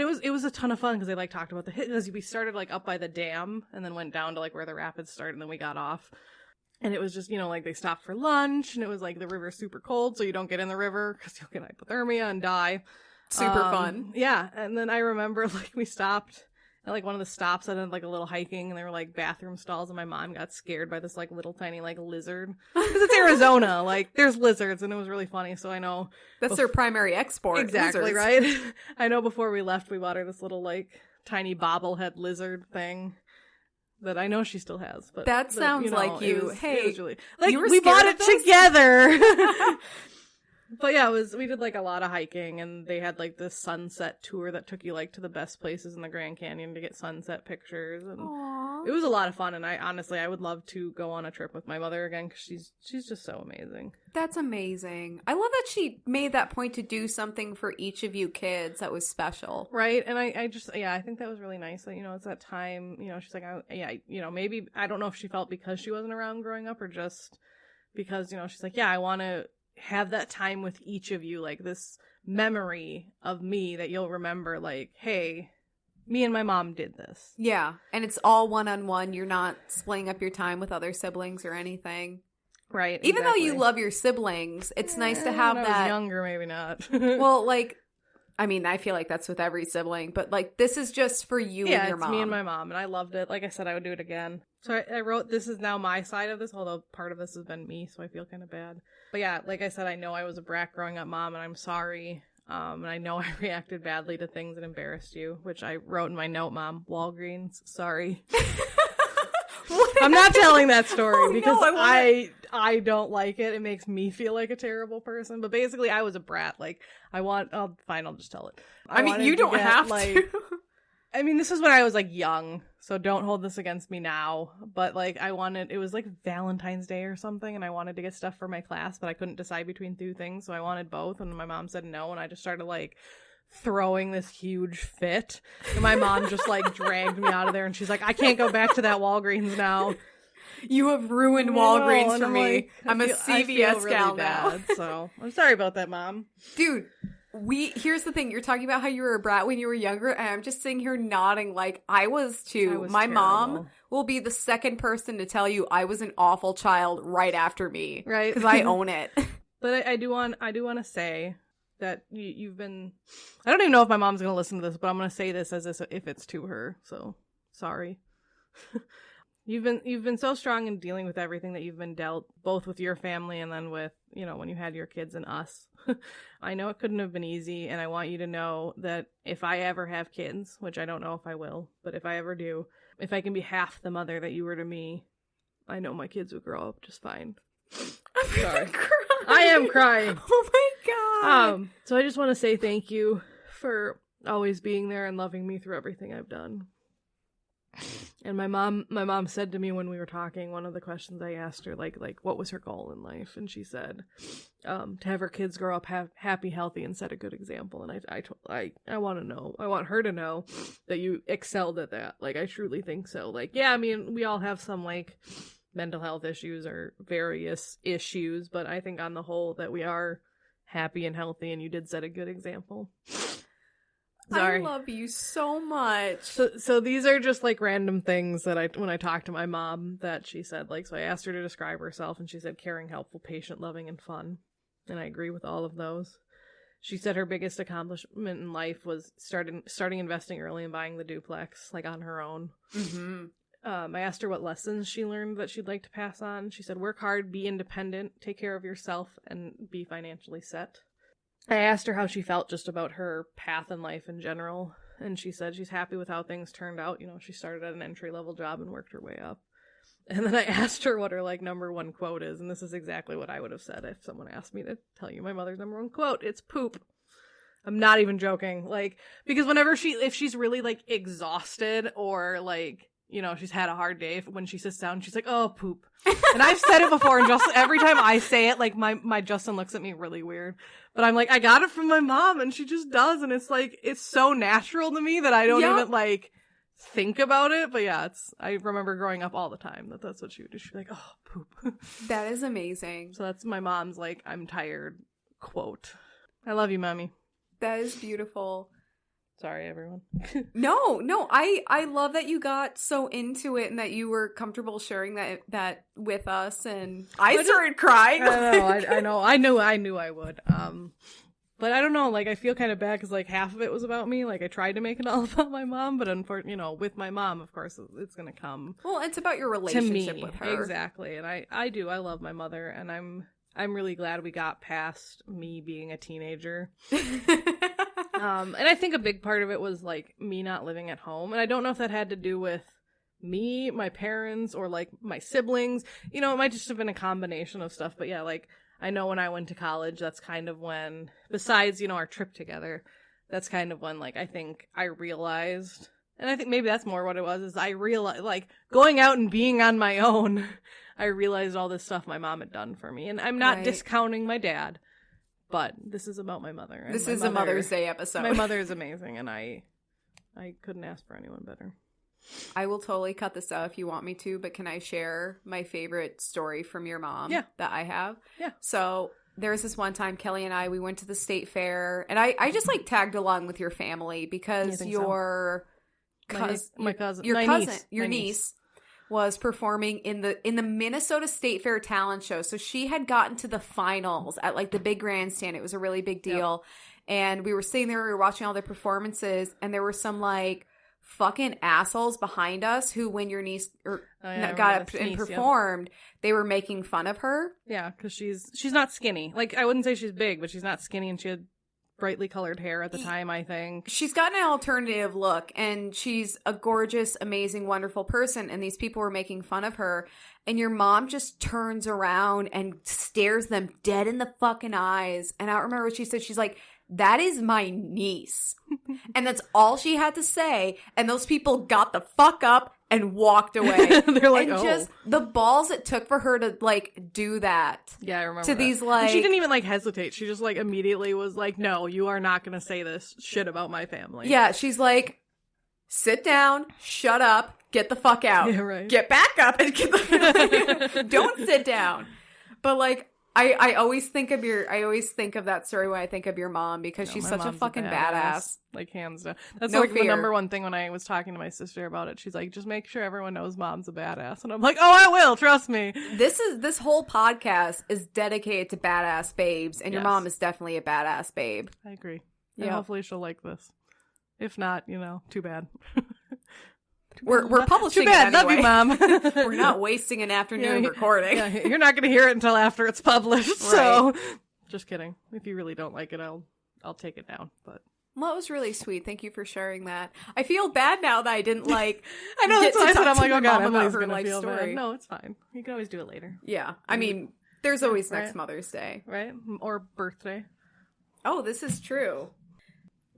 it was a ton of fun because they, like, talked about because we started, like, up by the dam and then went down to, like, where the rapids start, and then we got off. And it was just, you know, like, they stopped for lunch, and it was, like, the river's super cold, so you don't get in the river because you'll get hypothermia and die. Super fun. Yeah, and then I remember, like, we stopped at, like, one of the stops that had, like, a little hiking, and there were, like, bathroom stalls, and my mom got scared by this, like, little tiny, like, lizard. Because it's Arizona. Like, there's lizards, and it was really funny, so I know. That's their primary export. Exactly, lizards. right? I know before we left, we bought her this little, like, tiny bobblehead lizard thing. That I know she still has, but that sounds like you. It was hey, really, like, you were we bought it this? together. But yeah, we did like a lot of hiking, and they had like this sunset tour that took you like to the best places in the Grand Canyon to get sunset pictures, and Aww. it was a lot of fun. And I would love to go on a trip with my mother again because she's just so amazing. That's amazing. I love that she made that point to do something for each of you kids that was special. Right. And I think that was really nice that, you know, it's that time, you know, she's like, maybe, I don't know if she felt because she wasn't around growing up or just because, you know, she's like, yeah, I want to have that time with each of you, like this memory of me that you'll remember, like, hey, me and my mom did this. Yeah. And it's all one-on-one. You're not splitting up your time with other siblings or anything. Right. Even exactly. though you love your siblings, it's nice to have when that. I was younger, maybe not. Well, like, I mean, I feel like that's with every sibling, but like, this is just for you and your mom. Yeah, it's me and my mom, and I loved it. Like I said, I would do it again. So I wrote, this is now my side of this, although part of this has been me, so I feel kind of bad. But yeah, like I said, I know I was a brat growing up, Mom, and I'm sorry. And I know I reacted badly to things that embarrassed you, which I wrote in my note, Mom. Walgreens, sorry. I'm not telling that story because I don't like it. It makes me feel like a terrible person. But basically, I was a brat. Like, fine, I'll just tell it. I mean, you don't have to. I mean, this is when I was, like, young, so don't hold this against me now. But, like, it was, like, Valentine's Day or something, and I wanted to get stuff for my class, but I couldn't decide between two things, so I wanted both, and my mom said no, and I just started, like, throwing this huge fit. And my mom just, like, dragged me out of there, and she's like, I can't go back to that Walgreens now. You have ruined Walgreens for me. Like, I'm a CVS gal now. So, I'm sorry about that, Mom. Dude. Here's the thing. You're talking about how you were a brat when you were younger, and I'm just sitting here nodding like I was too. My terrible. Mom will be the second person to tell you I was an awful child right after me. Right. Because I own it. But I do want to say that you've been, I don't even know if my mom's going to listen to this, but I'm going to say this as if it's to her. So, sorry. You've been so strong in dealing with everything that you've been dealt, both with your family and then with, you know, when you had your kids and us. I know it couldn't have been easy, and I want you to know that if I ever have kids, which I don't know if I will, but if I ever do, if I can be half the mother that you were to me, I know my kids will grow up just fine. I'm sorry. I am crying. Oh my God. So I just want to say thank you for always being there and loving me through everything I've done. And my mom said to me when we were talking, one of the questions I asked her, like what was her goal in life? And she said, to have her kids grow up happy, healthy, and set a good example. And I want to know, I want her to know that you excelled at that. Like, I truly think so. Like, yeah, I mean, we all have some like mental health issues or various issues, but I think on the whole that we are happy and healthy, and you did set a good example. Sorry. I love you so much. So these are just like random things that when I talked to my mom that she said, like, so I asked her to describe herself, and she said caring, helpful, patient, loving, and fun. And I agree with all of those. She said her biggest accomplishment in life was starting investing early and buying the duplex, like, on her own. Mm-hmm. I asked her what lessons she learned that she'd like to pass on. She said, work hard, be independent, take care of yourself, and be financially set. I asked her how she felt just about her path in life in general, and she said she's happy with how things turned out. You know, she started at an entry-level job and worked her way up. And then I asked her what her, like, number one quote is, and this is exactly what I would have said if someone asked me to tell you my mother's number one quote. It's poop. I'm not even joking. Like, because whenever if she's really, like, exhausted or, like, you know, she's had a hard day, when she sits down, she's like, oh, poop. And I've said it before, and just every time I say it, like, my Justin looks at me really weird. But I'm like, I got it from my mom, and she just does, and it's like, it's so natural to me that I don't even, like, think about it. But yeah, I remember growing up all the time that's what she would do. She'd be like, oh, poop. That is amazing. So that's my mom's, like, I'm tired quote. I love you, mommy. That is beautiful. Sorry, everyone. No, I love that you got so into it and that you were comfortable sharing that with us, and I started crying. I know. I knew I would. But I don't know, like, I feel kind of bad because, like, half of it was about me. Like, I tried to make it all about my mom, but unfortunately, you know, with my mom, of course, it's going to come. Well, it's about your relationship with her. Exactly. And I do. I love my mother, and I'm really glad we got past me being a teenager. And I think a big part of it was, like, me not living at home. And I don't know if that had to do with me, my parents, or, like, my siblings. You know, it might just have been a combination of stuff. But yeah, like, I know when I went to college, that's kind of when, besides, you know, our trip together, that's kind of when, like, I think I realized, and I think maybe that's more what it was, is I realized, like, going out and being on my own, I realized all this stuff my mom had done for me. And I'm not discounting my dad. But this is about my mother. This is a Mother's Day episode. My mother is amazing, and I couldn't ask for anyone better. I will totally cut this out if you want me to, but can I share my favorite story from your mom that I have? Yeah. So there's this one time, Kelley and we went to the state fair, and I just, like, tagged along with your family because your niece was performing in the Minnesota State Fair talent show. So she had gotten to the finals at, like, the big grandstand. It was a really big deal. Yep. And we were sitting there, we were watching all the performances, and there were some, like, fucking assholes behind us who, when your niece got up and performed, they were making fun of her. Yeah, because she's not skinny. Like, I wouldn't say she's big, but she's not skinny, and she had brightly colored hair at the time, I think. She's got an alternative look, and she's a gorgeous, amazing, wonderful person, and these people were making fun of her, and your mom just turns around and stares them dead in the fucking eyes, and I don't remember what she said. She's like, that is my niece. And that's all she had to say, and those people got the fuck up and walked away. They're like, and just the balls it took for her to, like, do that. Yeah, I remember to that. These, like, and she didn't even, like, hesitate. She just, like, immediately was like, no, you are not gonna say this shit about my family. Yeah, she's like, sit down, shut up, get the fuck out. Yeah, right. Get back up and get the don't sit down. But, like, I always think of that story when I think of your mom, because she's such a fucking badass. Like, hands down. That's no, like fear. The number one thing when I was talking to my sister about it. She's like, just make sure everyone knows mom's a badass. And I'm like, oh, I will, trust me. This whole podcast is dedicated to badass babes, and your mom is definitely a badass babe. I agree. Yeah. And hopefully she'll like this. If not, you know, too bad. We're publishing Too bad. it anyway. Love you, Mom. We're not wasting an afternoon recording. Yeah, you're not going to hear it until after it's published. Right. So, just kidding. If you really don't like it, I'll take it down. But well, it was really sweet. Thank you for sharing that. I feel bad now that I didn't like. I know that's what I said. I'm like, oh god, Emily's going to feel bad. No, it's fine. You can always do it later. Yeah, I mean, there's always next Mother's Day, right? Or birthday. Oh, this is true.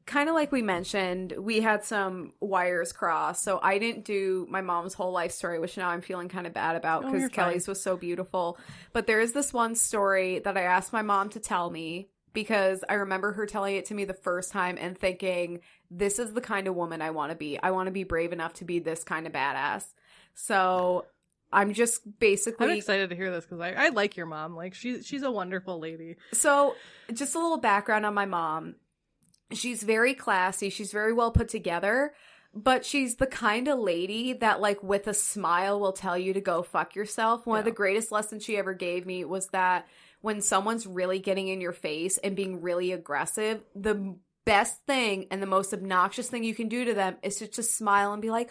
Kind of like we mentioned, we had some wires crossed, so I didn't do my mom's whole life story, which now I'm feeling kind of bad about because Kelley's was so beautiful. But there is this one story that I asked my mom to tell me because I remember her telling it to me the first time and thinking, this is the kind of woman I want to be. I want to be brave enough to be this kind of badass. So I'm just basically... I'm excited to hear this because I like your mom. Like, she's a wonderful lady. So just a little background on my mom. She's very classy. She's very well put together, but she's the kind of lady that, like, with a smile will tell you to go fuck yourself. One of the greatest lessons she ever gave me was that when someone's really getting in your face and being really aggressive, the best thing and the most obnoxious thing you can do to them is to just smile and be like,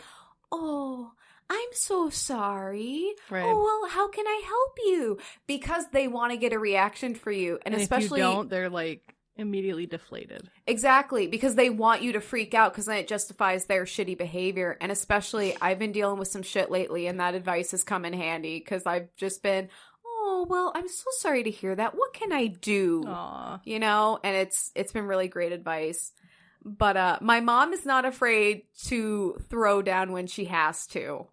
oh, I'm so sorry. Right. Oh, well, how can I help you? Because they want to get a reaction for you. And especially if you don't, they're like immediately deflated. Exactly, because they want you to freak out because then it justifies their shitty behavior. And especially, I've been dealing with some shit lately, and that advice has come in handy because I've just been, oh, well, I'm so sorry to hear that. What can I do? Aw. You know, and it's been really great advice. But my mom is not afraid to throw down when she has to.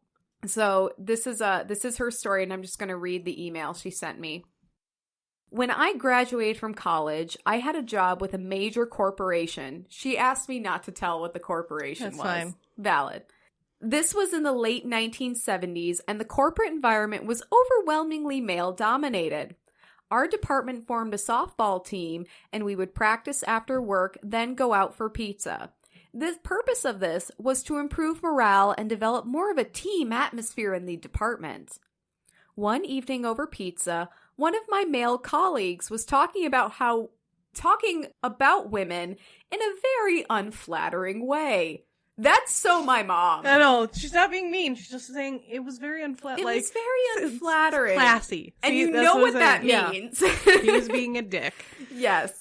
So this is her story, and I'm just going to read the email she sent me. When I graduated from college, I had a job with a major corporation. She asked me not to tell what the corporation was. Fine. Valid. This was in the late 1970s, and the corporate environment was overwhelmingly male-dominated. Our department formed a softball team, and we would practice after work, then go out for pizza. The purpose of this was to improve morale and develop more of a team atmosphere in the department. One evening over pizza, one of my male colleagues was talking about women in a very unflattering way. That's so my mom. I know. She's not being mean. She's just saying it was very unflattering. It was very unflattering. Classy. And See, you that's know what that Yeah. means. He was being a dick. Yes.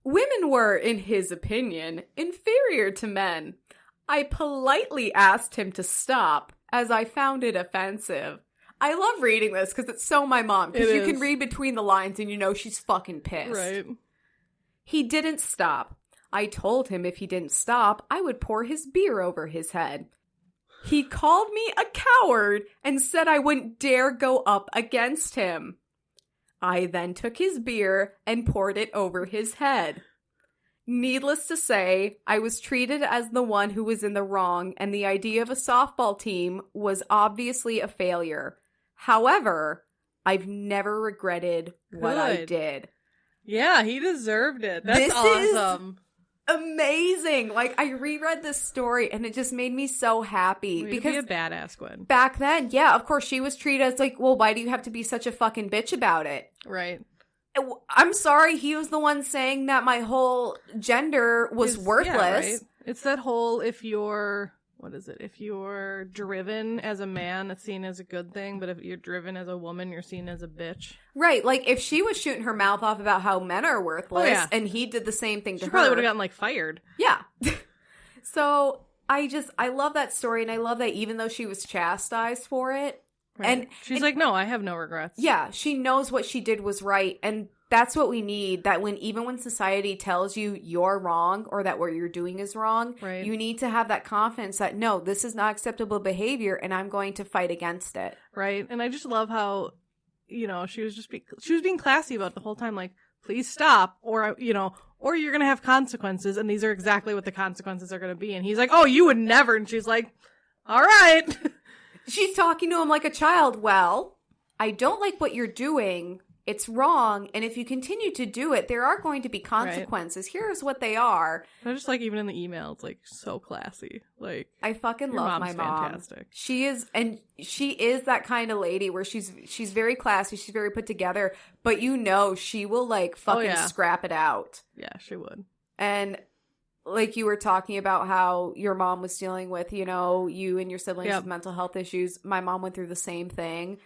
Women were, in his opinion, inferior to men. I politely asked him to stop, as I found it offensive. I love reading this because it's so my mom. Because you can read between the lines and you know she's fucking pissed. Right. He didn't stop. I told him if he didn't stop, I would pour his beer over his head. He called me a coward and said I wouldn't dare go up against him. I then took his beer and poured it over his head. Needless to say, I was treated as the one who was in the wrong, and the idea of a softball team was obviously a failure. However, I've never regretted what I did. Yeah, he deserved it. That's awesome. Amazing. Like, I reread this story and it just made me so happy. Because be a badass, Gwen. Back then, yeah, of course, she was treated as like, well, why do you have to be such a fucking bitch about it? Right. I'm sorry, he was the one saying that my whole gender was worthless. Yeah, right? It's that whole, if you're driven as a man, it's seen as a good thing, but if you're driven as a woman, you're seen as a bitch. Right, like if she was shooting her mouth off about how men are worthless, and he did the same thing to her. She probably would have gotten, like, fired. Yeah. So, I love that story, and I love that even though she was chastised for it, right. And she's like, no, I have no regrets. Yeah, she knows what she did was right, and that's what we need, that even when society tells you you're wrong or that what you're doing is wrong, right. You need to have that confidence that, no, this is not acceptable behavior and I'm going to fight against it. Right. And I just love how, you know, she was being classy about it the whole time, like, please stop, or, you know, or you're going to have consequences, and these are exactly what the consequences are going to be. And he's like, oh, you would never. And she's like, all right. She's talking to him like a child. Well, I don't like what you're doing. It's wrong, and if you continue to do it, there are going to be consequences. Right. Here's what they are. I just like, even in the email, it's like so classy. Like, I fucking love my mom. Fantastic. She is that kind of lady where she's very classy, she's very put together, but you know she will like fucking scrap it out. Yeah, she would. And like you were talking about how your mom was dealing with, you know, you and your siblings with mental health issues. My mom went through the same thing,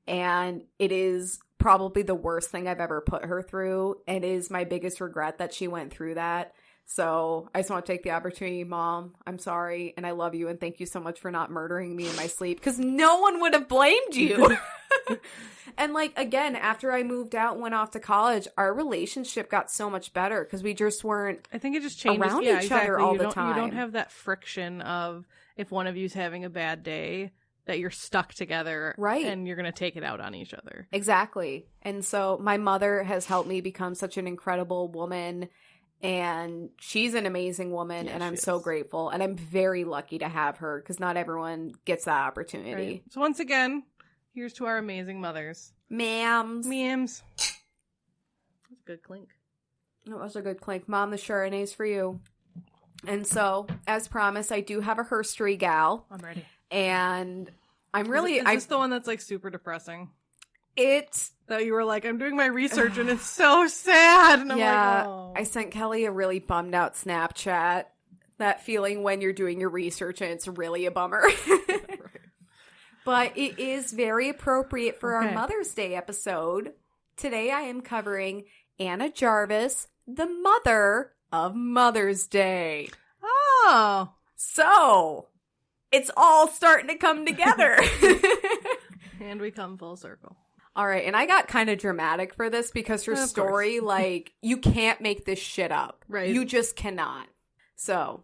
and it is probably the worst thing I've ever put her through, and is my biggest regret that she went through that. So I just want to take the opportunity, Mom, I'm sorry, and I love you, and thank you so much for not murdering me in my sleep, because no one would have blamed you. And like, again, after I moved out and went off to college, our relationship got so much better because we just weren't, I think it just changes around each other all the time. You don't have that friction of, if one of you's having a bad day, that you're stuck together, right? And you're going to take it out on each other. Exactly. And so my mother has helped me become such an incredible woman, and she's an amazing woman, and I'm so grateful. And I'm very lucky to have her, because not everyone gets that opportunity. Right. So once again, here's to our amazing mothers. Ma'ams. That's a good clink. That was a good clink. Mom, the Chardonnay's for you. And so, as promised, I do have a herstory gal. I'm ready. And I'm really... Is this the one that's, like, super depressing? It's... That you were like, I'm doing my research and it's so sad. And I'm like, oh. I sent Kelley a really bummed out Snapchat. That feeling when you're doing your research and it's really a bummer. Right. But it is very appropriate for our Mother's Day episode. Today I am covering Anna Jarvis, the mother of Mother's Day. Oh. So, it's all starting to come together. And we come full circle. All right, and I got kind of dramatic for this because her story, like, you can't make this shit up. Right. You just cannot. So,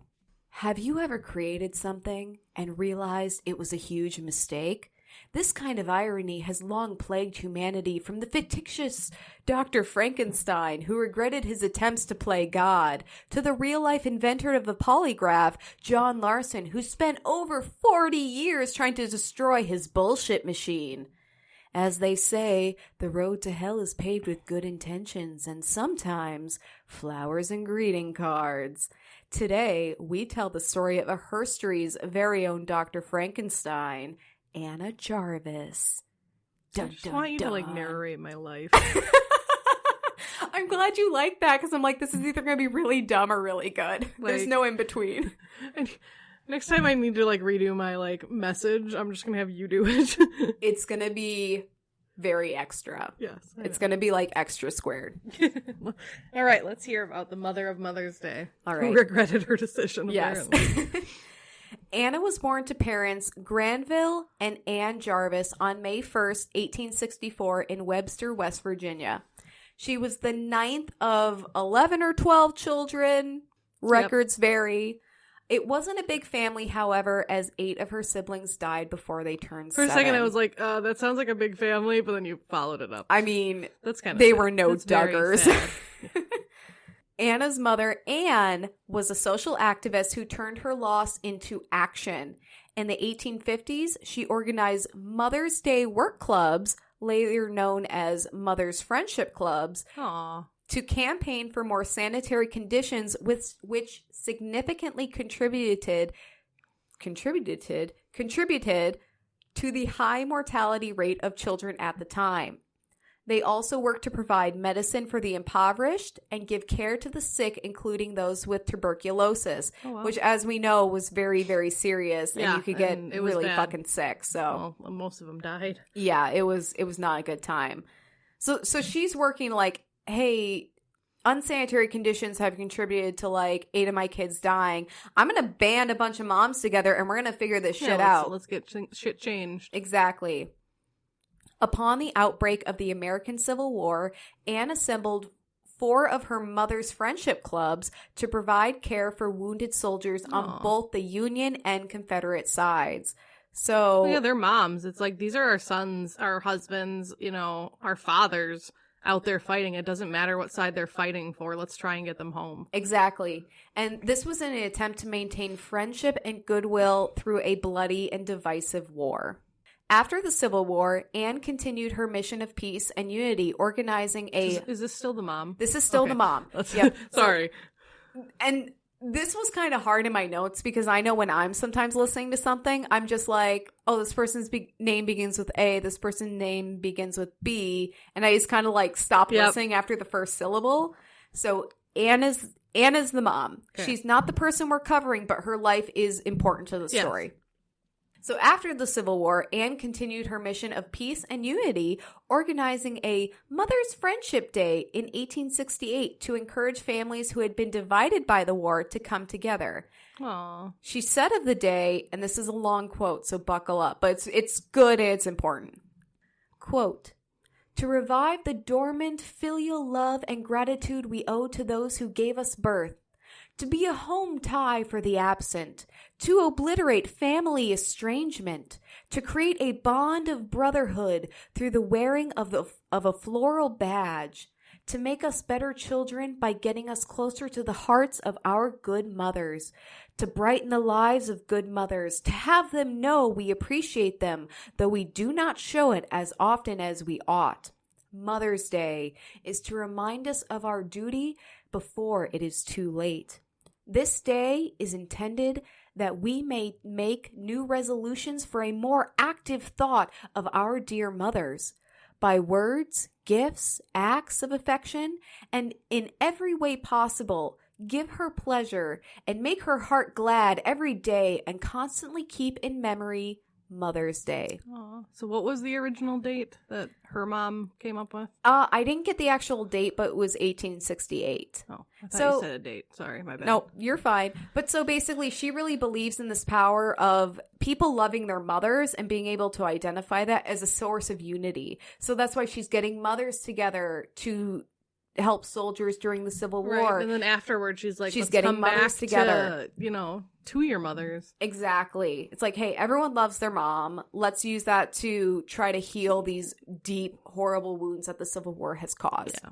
have you ever created something and realized it was a huge mistake? This kind of irony has long plagued humanity, from the fictitious Dr. Frankenstein, who regretted his attempts to play God, to the real-life inventor of the polygraph, John Larson, who spent over 40 years trying to destroy his bullshit machine. As they say, the road to hell is paved with good intentions and sometimes flowers and greeting cards. Today, we tell the story of a herstory's very own Dr. Frankenstein, Anna Jarvis. Dun, I just want you to, like, narrate my life. I'm glad you like that, because I'm like, this is either going to be really dumb or really good. Like, there's no in between. And next time I need to, like, redo my, like, message, I'm just going to have you do it. It's going to be very extra. Yes. It's going to be, like, extra squared. All right, let's hear about the mother of Mother's Day. All right. Who regretted her decision, Yes. apparently. Anna was born to parents Granville and Ann Jarvis on May 1st, 1864 in Webster, West Virginia. She was the 9th of 11 or 12 children. Records vary. It wasn't a big family, however, as 8 of her siblings died before they turned 7. For a second, I was like, that sounds like a big family, but then you followed it up. I mean, that's kind of they sad. were no That's very Duggars. sad. Anna's mother, Anne, was a social activist who turned her loss into action. In the 1850s, she organized Mother's Day work clubs, later known as Mother's Friendship Clubs, Aww. to campaign for more sanitary conditions, which significantly contributed to the high mortality rate of children at the time. They also worked to provide medicine for the impoverished and give care to the sick, including those with tuberculosis, which, as we know, was very, very serious, and you could get really fucking sick. So, well, most of them died. Yeah, it was not a good time. So she's working like, hey, unsanitary conditions have contributed to like 8 of my kids dying. I'm going to band a bunch of moms together, and we're going to figure this shit out. Let's get shit changed. Exactly. Upon the outbreak of the American Civil War, Anne assembled 4 of her mother's friendship clubs to provide care for wounded soldiers on both the Union and Confederate sides. So, yeah, they're moms. It's like, these are our sons, our husbands, our fathers out there fighting. It doesn't matter what side they're fighting for. Let's try and get them home. Exactly. And this was in an attempt to maintain friendship and goodwill through a bloody and divisive war. After the Civil War, Anne continued her mission of peace and unity, organizing a... Is this still the mom? This is still the mom. Yep. Sorry. And this was kind of hard in my notes because I know when I'm sometimes listening to something, I'm just like, oh, this person's name begins with A, this person's name begins with B, and I just kind of like stop listening after the first syllable. So Anne is the mom. Okay. She's not the person we're covering, but her life is important to the story. So after the Civil War, Anne continued her mission of peace and unity, organizing a Mother's Friendship Day in 1868 to encourage families who had been divided by the war to come together. Aww. She said of the day, and this is a long quote, so buckle up, but it's good and it's important. Quote, "To revive the dormant filial love and gratitude we owe to those who gave us birth, to be a home tie for the absent, to obliterate family estrangement, to create a bond of brotherhood through the wearing of a floral badge, to make us better children by getting us closer to the hearts of our good mothers, to brighten the lives of good mothers, to have them know we appreciate them, though we do not show it as often as we ought. Mother's Day is to remind us of our duty before it is too late. This day is intended that we may make new resolutions for a more active thought of our dear mothers. By words, gifts, acts of affection, and in every way possible, give her pleasure and make her heart glad every day, and constantly keep in memory Mother's Day. Aw. So what was the original date that her mom came up with? I didn't get the actual date, but it was 1868. Oh, I thought you said a date. Sorry, my bad. No, you're fine. But so basically, she really believes in this power of people loving their mothers and being able to identify that as a source of unity. So that's why she's getting mothers together to help soldiers during the Civil War. Right, and then afterwards she's like, she's getting mothers together. To your mothers. Exactly. It's like, hey, everyone loves their mom. Let's use that to try to heal these deep, horrible wounds that the Civil War has caused. Yeah.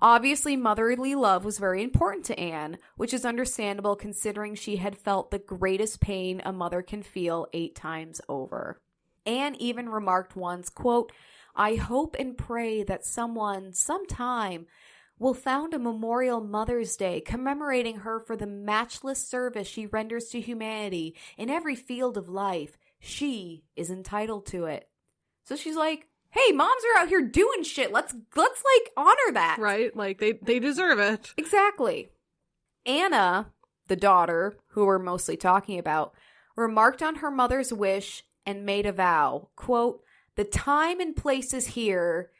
Obviously, motherly love was very important to Anne, which is understandable considering she had felt the greatest pain a mother can feel 8 times over. Anne even remarked once, quote, "I hope and pray that someone, sometime, will found a memorial Mother's Day commemorating her for the matchless service she renders to humanity in every field of life. She is entitled to it." So she's like, hey, moms are out here doing shit. Let's like honor that. Right? Like they deserve it. Exactly. Anna, the daughter, who we're mostly talking about, remarked on her mother's wish and made a vow, quote, "The time and place is here,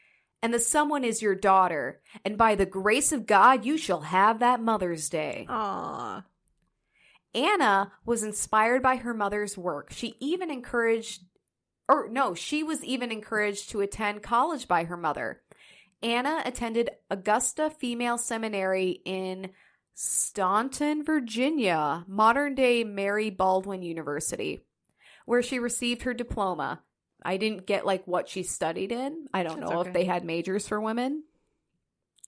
and the someone is your daughter, and by the grace of God, you shall have that Mother's Day." Aww. Anna was inspired by her mother's work. She was even encouraged to attend college by her mother. Anna attended Augusta Female Seminary in Staunton, Virginia, modern-day Mary Baldwin University, where she received her diploma. I didn't get like what she studied in. I don't know if they had majors for women.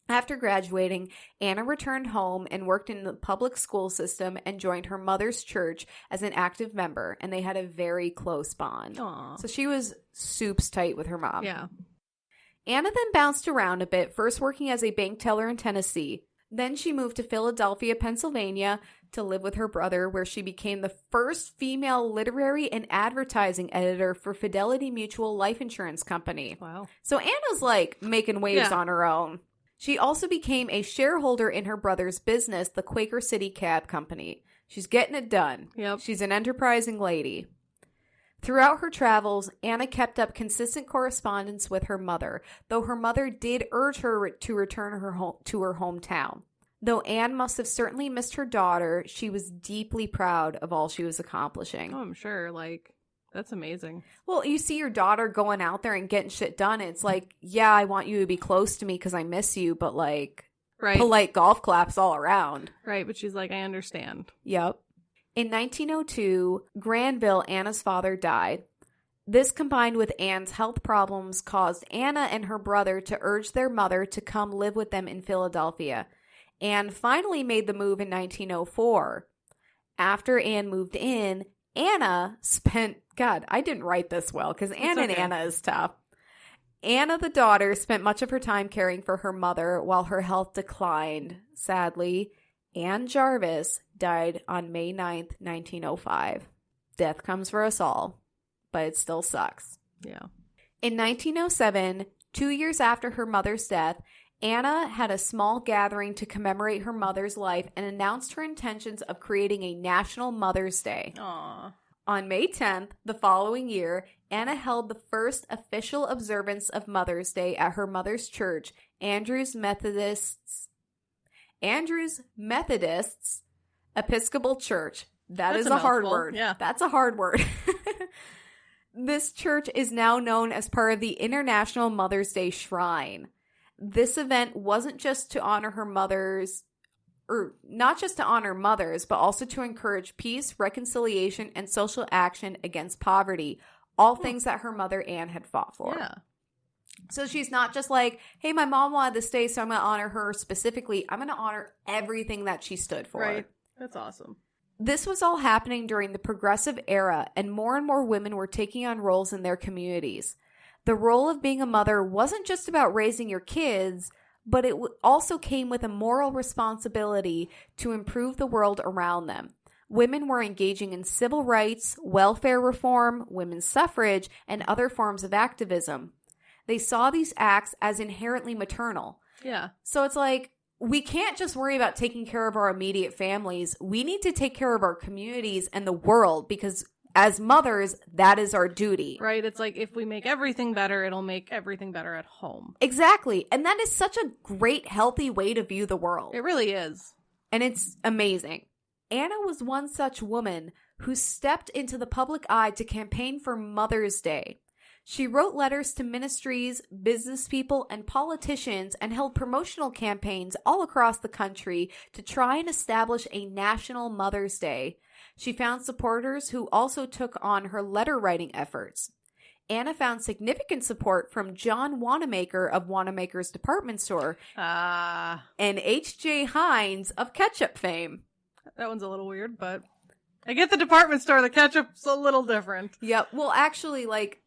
After graduating, Anna returned home and worked in the public school system and joined her mother's church as an active member, and they had a very close bond. Aww. So she was soups tight with her mom. Yeah. Anna then bounced around a bit, first working as a bank teller in Tennessee. Then she moved to Philadelphia, Pennsylvania to live with her brother, where she became the first female literary and advertising editor for Fidelity Mutual Life Insurance Company. Wow. So Anna's like making waves on her own. She also became a shareholder in her brother's business, the Quaker City Cab Company. She's getting it done. Yep. She's an enterprising lady. Throughout her travels, Anna kept up consistent correspondence with her mother, though her mother did urge her to return to her hometown. Though Anne must have certainly missed her daughter, she was deeply proud of all she was accomplishing. Oh, I'm sure. Like, that's amazing. Well, you see your daughter going out there and getting shit done. It's like, yeah, I want you to be close to me because I miss you, but like, polite golf claps all around. Right, but she's like, I understand. Yep. In 1902, Granville, Anna's father, died. This, combined with Anne's health problems, caused Anna and her brother to urge their mother to come live with them in Philadelphia. Anne finally made the move in 1904. After Anne moved in, Anna spent... God, I didn't write this well because Anne and Anna is tough. Anna, the daughter, spent much of her time caring for her mother while her health declined. Sadly, Anne Jarvis died on May 9th, 1905. Death comes for us all, but it still sucks. Yeah. In 1907, 2 years after her mother's death, Anna had a small gathering to commemorate her mother's life and announced her intentions of creating a National Mother's Day. Aww. On May 10th, the following year, Anna held the first official observance of Mother's Day at her mother's church, Andrews Methodists Episcopal Church. That's a hard word. Yeah. That's a hard word. This church is now known as part of the International Mother's Day Shrine. This event wasn't just to honor her mothers, or not just to honor mothers, but also to encourage peace, reconciliation, and social action against poverty, all things that her mother Anne had fought for. Yeah. So she's not just like, hey, my mom wanted this day, so I'm going to honor her specifically. I'm going to honor everything that she stood for. Right. That's awesome. This was all happening during the Progressive Era, and more women were taking on roles in their communities. The role of being a mother wasn't just about raising your kids, but it also came with a moral responsibility to improve the world around them. Women were engaging in civil rights, welfare reform, women's suffrage, and other forms of activism. They saw these acts as inherently maternal. Yeah. So it's like, we can't just worry about taking care of our immediate families. We need to take care of our communities and the world, because as mothers, that is our duty. Right? It's like, if we make everything better, it'll make everything better at home. Exactly. And that is such a great, healthy way to view the world. It really is. And it's amazing. Anna was one such woman who stepped into the public eye to campaign for Mother's Day. She wrote letters to ministries, business people, and politicians and held promotional campaigns all across the country to try and establish a national Mother's Day. She found supporters who also took on her letter-writing efforts. Anna found significant support from John Wanamaker of Wanamaker's Department Store and H.J. Heinz of ketchup fame. That one's a little weird, but I get the department store. The ketchup's a little different. Yep. Well, actually, like,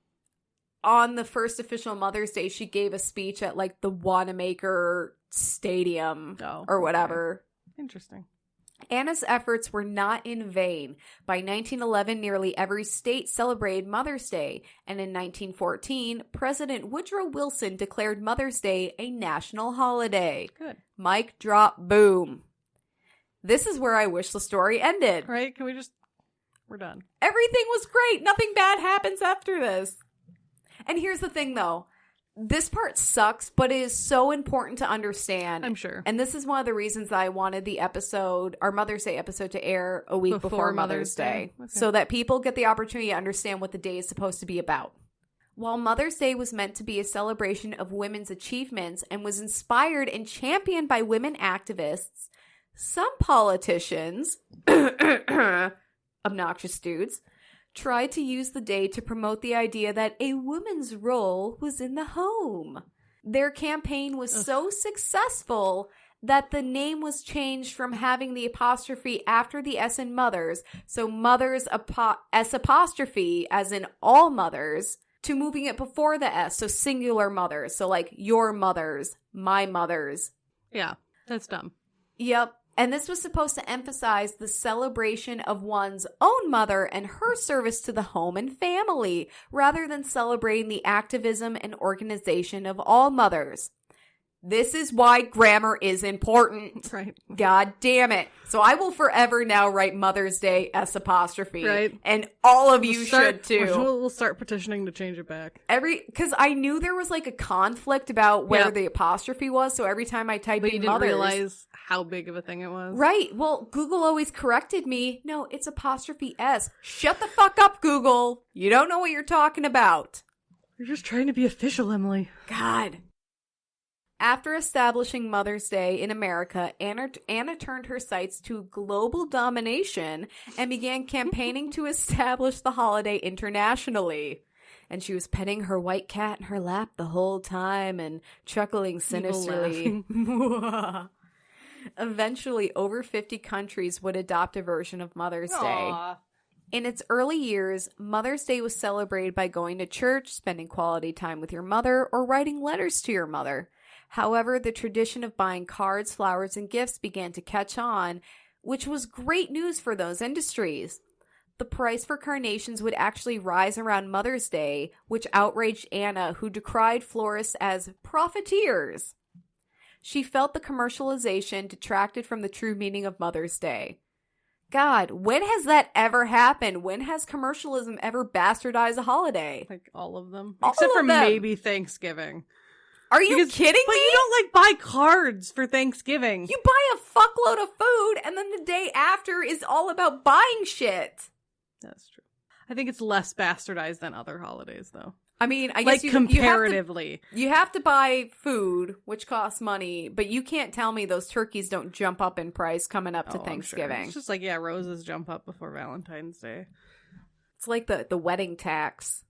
on the first official Mother's Day, she gave a speech at, like, the Wanamaker Stadium or whatever. Okay. Interesting. Anna's efforts were not in vain. By 1911, nearly every state celebrated Mother's Day, and in 1914, President Woodrow Wilson declared Mother's Day a national holiday. Good. Mic drop, boom. This is where I wish the story ended. Right? We're done. Everything was great. Nothing bad happens after this. And here's the thing, though. This part sucks, but it is so important to understand. I'm sure. And this is one of the reasons that I wanted the episode, our Mother's Day episode, to air a week before Mother's Day. Okay. So that people get the opportunity to understand what the day is supposed to be about. While Mother's Day was meant to be a celebration of women's achievements and was inspired and championed by women activists, some politicians, obnoxious dudes, tried to use the day to promote the idea that a woman's role was in the home. Their campaign was so successful that the name was changed from having the apostrophe after the S in mothers, so mothers S apostrophe as in all mothers, to moving it before the S, so singular mothers, so like your mothers, my mothers. Yeah, that's dumb. Yep. And this was supposed to emphasize the celebration of one's own mother and her service to the home and family, rather than celebrating the activism and organization of all mothers. This is why grammar is important. Right. God damn it. So I will forever now write Mother's Day S apostrophe. Right. And all of you should too. We'll start petitioning to change it back. Because I knew there was like a conflict about where the apostrophe was. So every time I typed in Mothers, didn't realize how big of a thing it was. Right. Well, Google always corrected me. No, it's apostrophe S. Shut the fuck up, Google. You don't know what you're talking about. You're just trying to be official, Emily. God. After establishing Mother's Day in America, Anna turned her sights to global domination and began campaigning to establish the holiday internationally. And she was petting her white cat in her lap the whole time and chuckling sinisterly. Eventually, over 50 countries would adopt a version of Mother's Day. In its early years, Mother's Day was celebrated by going to church, spending quality time with your mother, or writing letters to your mother. However, the tradition of buying cards, flowers, and gifts began to catch on, which was great news for those industries. The price for carnations would actually rise around Mother's Day, which outraged Anna, who decried florists as profiteers. She felt the commercialization detracted from the true meaning of Mother's Day. God, when has that ever happened? When has commercialism ever bastardized a holiday? Like all of them. All Except of for them. Maybe Thanksgiving. Are you kidding But me? you don't like buy cards for Thanksgiving. You buy a fuckload of food and then the day after is all about buying shit. That's true. I think it's less bastardized than other holidays, though. I mean, I guess comparatively. You have to buy food, which costs money, but you can't tell me those turkeys don't jump up in price coming up to Thanksgiving. Sure. It's just like, roses jump up before Valentine's Day. It's like the wedding tax.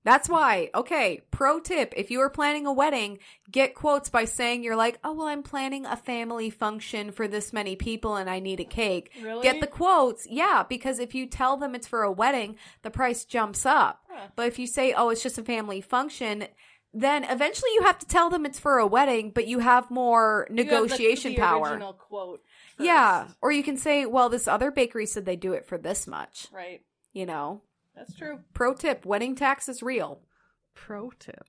That's why, okay, pro tip, if you are planning a wedding, get quotes by saying you're like, oh, well, I'm planning a family function for this many people and I need a cake. Really? Get the quotes. Yeah, because if you tell them it's for a wedding, the price jumps up. Huh. But if you say, oh, it's just a family function, then eventually you have to tell them it's for a wedding, but you have more negotiation power. Original quote first. Yeah, or you can say, well, this other bakery said they do it for this much. Right. You know? That's true. Pro tip, wedding tax is real. Pro tip.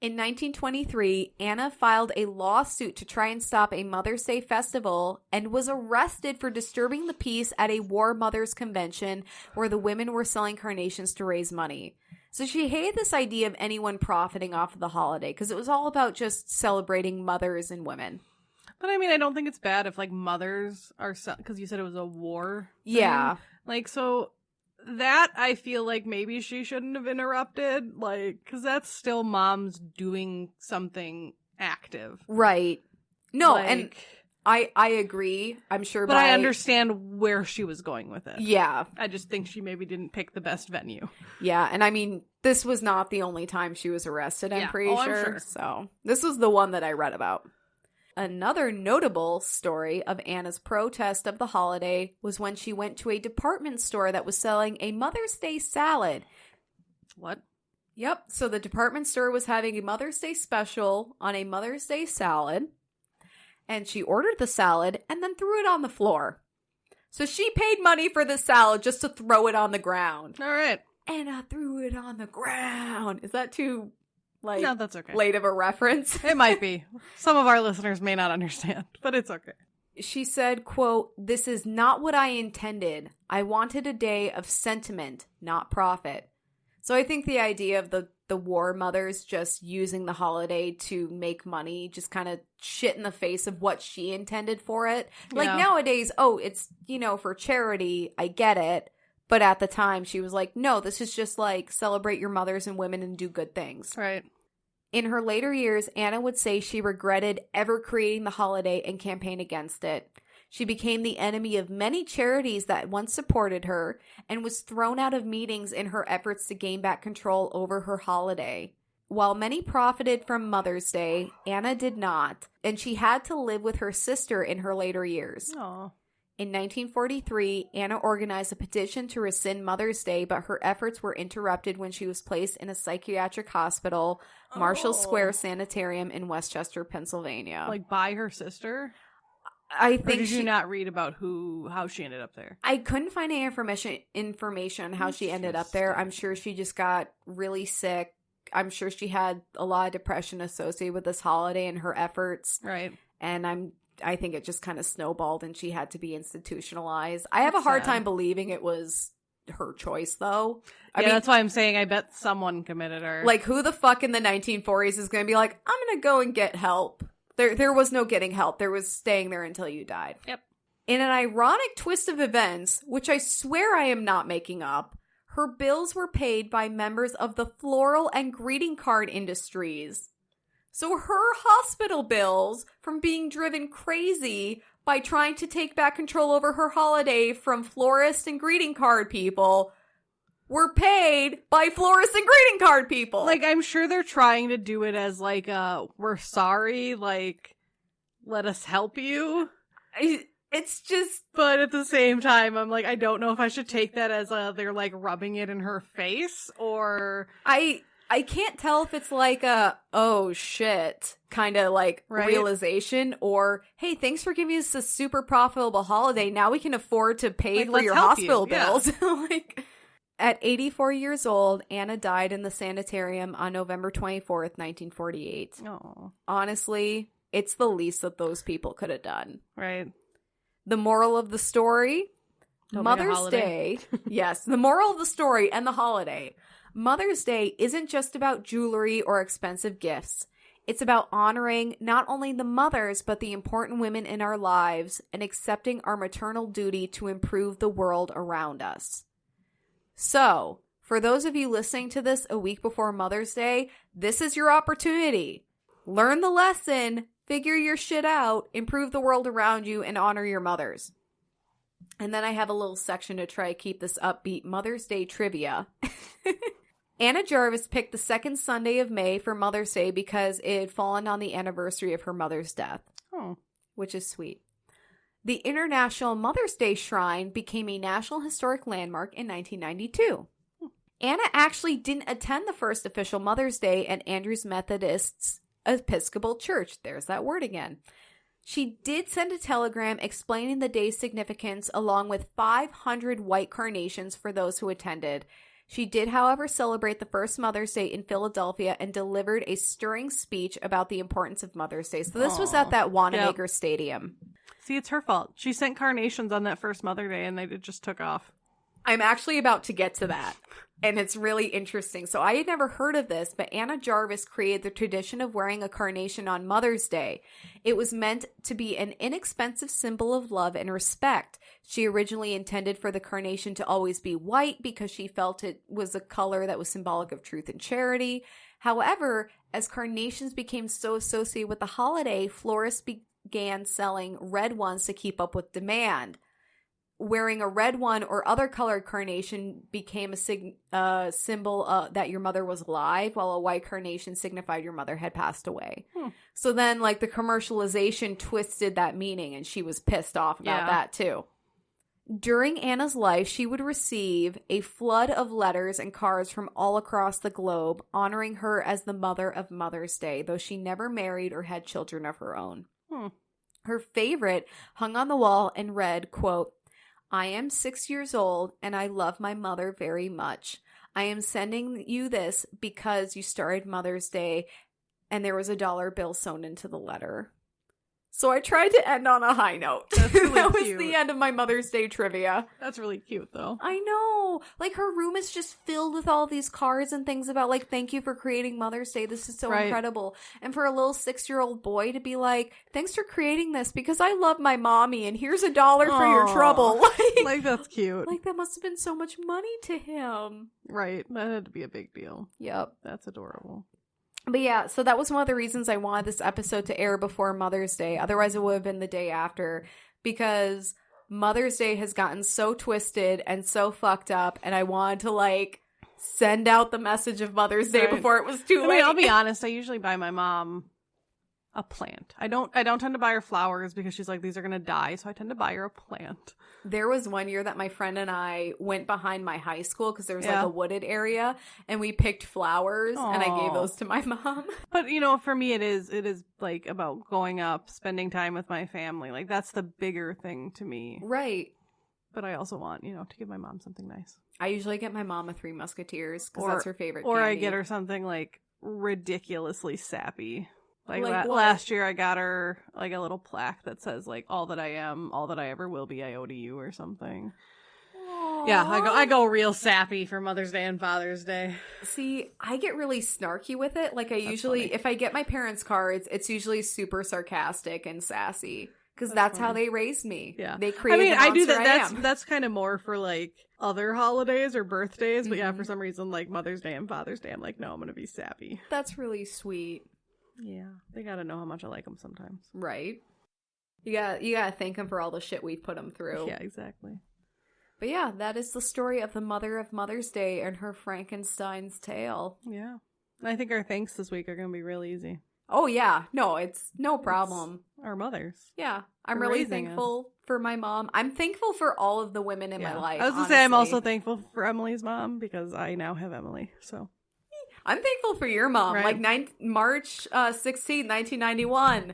In 1923, Anna filed a lawsuit to try and stop a Mother's Day festival and was arrested for disturbing the peace at a War Mothers convention where the women were selling carnations to raise money. So she hated this idea of anyone profiting off of the holiday because it was all about just celebrating mothers and women. But I mean, I don't think it's bad if like mothers are, because you said it was a war thing. Yeah. Like, so that I feel like maybe she shouldn't have interrupted, like, because that's still moms doing something active. Right. No, like, and I agree. I'm sure, but I understand where she was going with it. Yeah. I just think she maybe didn't pick the best venue. Yeah, and I mean, this was not the only time she was arrested, I'm pretty sure. I'm sure. So, this was the one that I read about. Another notable story of Anna's protest of the holiday was when she went to a department store that was selling a Mother's Day salad. What? Yep. So the department store was having a Mother's Day special on a Mother's Day salad. And she ordered the salad and then threw it on the floor. So she paid money for the salad just to throw it on the ground. All right. Anna threw it on the ground. Is that too... no, that's okay. Late of a reference. It might be. Some of our listeners may not understand, but it's okay. She said, quote, "This is not what I intended. I wanted a day of sentiment, not profit." So I think the idea of the war mothers just using the holiday to make money, just kind of shit in the face of what she intended for it. Like nowadays, it's, for charity. I get it. But at the time, she was like, no, this is just like celebrate your mothers and women and do good things. Right. In her later years, Anna would say she regretted ever creating the holiday and campaign against it. She became the enemy of many charities that once supported her and was thrown out of meetings in her efforts to gain back control over her holiday. While many profited from Mother's Day, Anna did not, and she had to live with her sister in her later years. Aww. In 1943, Anna organized a petition to rescind Mother's Day, but her efforts were interrupted when she was placed in a psychiatric hospital, Marshall Square Sanitarium in Westchester, Pennsylvania. Like by her sister? I think or did you not read about how she ended up there? I couldn't find any information on how she ended up there. I'm sure she just got really sick. I'm sure she had a lot of depression associated with this holiday and her efforts. Right. And I think it just kind of snowballed and she had to be institutionalized. I have a hard time believing it was her choice, though. I mean, that's why I'm saying I bet someone committed her. Like, who the fuck in the 1940s is going to be like, I'm going to go and get help? There was no getting help. There was staying there until you died. Yep. In an ironic twist of events, which I swear I am not making up, her bills were paid by members of the floral and greeting card industries. So her hospital bills from being driven crazy by trying to take back control over her holiday from florists and greeting card people were paid by florists and greeting card people. Like, I'm sure they're trying to do it as like, we're sorry, like, let us help you. It's just... But at the same time, I'm like, I don't know if I should take that as they're like rubbing it in her face or... I can't tell if it's like a, oh shit, kind of like realization or, hey, thanks for giving us a super profitable holiday. Now we can afford to pay for your hospital bills. Like, at 84 years old, Anna died in the sanitarium on November 24th, 1948. Oh. Honestly, it's the least that those people could have done. Right. The moral of the story, Mother's Day. Yes, the moral of the story and the holiday. Mother's Day isn't just about jewelry or expensive gifts. It's about honoring not only the mothers, but the important women in our lives and accepting our maternal duty to improve the world around us. So, for those of you listening to this a week before Mother's Day, this is your opportunity. Learn the lesson, figure your shit out, improve the world around you, and honor your mothers. And then I have a little section to try to keep this upbeat Mother's Day trivia. Anna Jarvis picked the second Sunday of May for Mother's Day because it had fallen on the anniversary of her mother's death. Oh. Which is sweet. The International Mother's Day Shrine became a National Historic Landmark in 1992. Anna actually didn't attend the first official Mother's Day at Andrews Methodist's Episcopal Church. There's that word again. She did send a telegram explaining the day's significance along with 500 white carnations for those who attended. She did, however, celebrate the first Mother's Day in Philadelphia and delivered a stirring speech about the importance of Mother's Day. So this was at that Wanamaker Stadium. See, it's her fault. She sent carnations on that first Mother Day and they just took off. I'm actually about to get to that. And it's really interesting. So I had never heard of this, but Anna Jarvis created the tradition of wearing a carnation on Mother's Day. It was meant to be an inexpensive symbol of love and respect. She originally intended for the carnation to always be white because she felt it was a color that was symbolic of truth and charity. However, as carnations became so associated with the holiday, florists began selling red ones to keep up with demand. Wearing a red one or other colored carnation became a symbol that your mother was alive, while a white carnation signified your mother had passed away. So then, like, the commercialization twisted that meaning, and she was pissed off about that, too. During Anna's life, she would receive a flood of letters and cards from all across the globe, honoring her as the mother of Mother's Day, though she never married or had children of her own. Her favorite hung on the wall and read, quote, "I am 6 years old and I love my mother very much. I am sending you this because you started Mother's Day," and there was a dollar bill sewn into the letter. So I tried to end on a high note. That's really that was cute. the end of my Mother's Day trivia. That's really cute, though. I know. Like, her room is just filled with all these cards and things about, like, thank you for creating Mother's Day. This is so incredible. And for a little 6-year-old boy to be like, thanks for creating this because I love my mommy and here's $1 for your trouble. Like, that's cute. Like, that must have been so much money to him. Right. That had to be a big deal. Yep. That's adorable. But yeah, so that was one of the reasons I wanted this episode to air before Mother's Day. Otherwise, it would have been the day after, because Mother's Day has gotten so twisted and so fucked up, and I wanted to, like, send out the message of Mother's Day before it was too late. I mean, I'll be honest, I usually buy my mom a plant. I don't tend to buy her flowers because she's like, these are going to die, so I tend to buy her a plant. There was one year that my friend and I went behind my high school because there was like a wooded area, and we picked flowers and I gave those to my mom. But, you know, for me it is like about going up, spending time with my family. Like, that's the bigger thing to me. Right. But I also want, you know, to give my mom something nice. I usually get my mom a Three Musketeers because that's her favorite Or candy. I get her something like ridiculously sappy. Like last year I got her like a little plaque that says like, all that I am, all that I ever will be, I owe to you, or something. Aww. Yeah, I go real sappy for Mother's Day and Father's Day. See, I get really snarky with it. Like, that's usually, funny. If I get my parents' cards, it's usually super sarcastic and sassy. Because that's how they raised me. Yeah. They created I do that. That's kind of more for like other holidays or birthdays. But yeah, for some reason, like Mother's Day and Father's Day, I'm like, no, I'm going to be sappy. That's really sweet. Yeah, they gotta know how much I like them sometimes. Right. You gotta thank them for all the shit we've put them through. Yeah, exactly. But yeah, that is the story of the mother of Mother's Day and her Frankenstein's tale. Yeah. And I think our thanks this week are gonna be real easy. Oh yeah. No, it's no problem. It's our mothers. Yeah. I'm really thankful for my mom. I'm thankful for all of the women in my life. I was gonna say I'm also thankful for Emily's mom because I now have Emily, so. I'm thankful for your mom. Right. Like March 16th, 1991.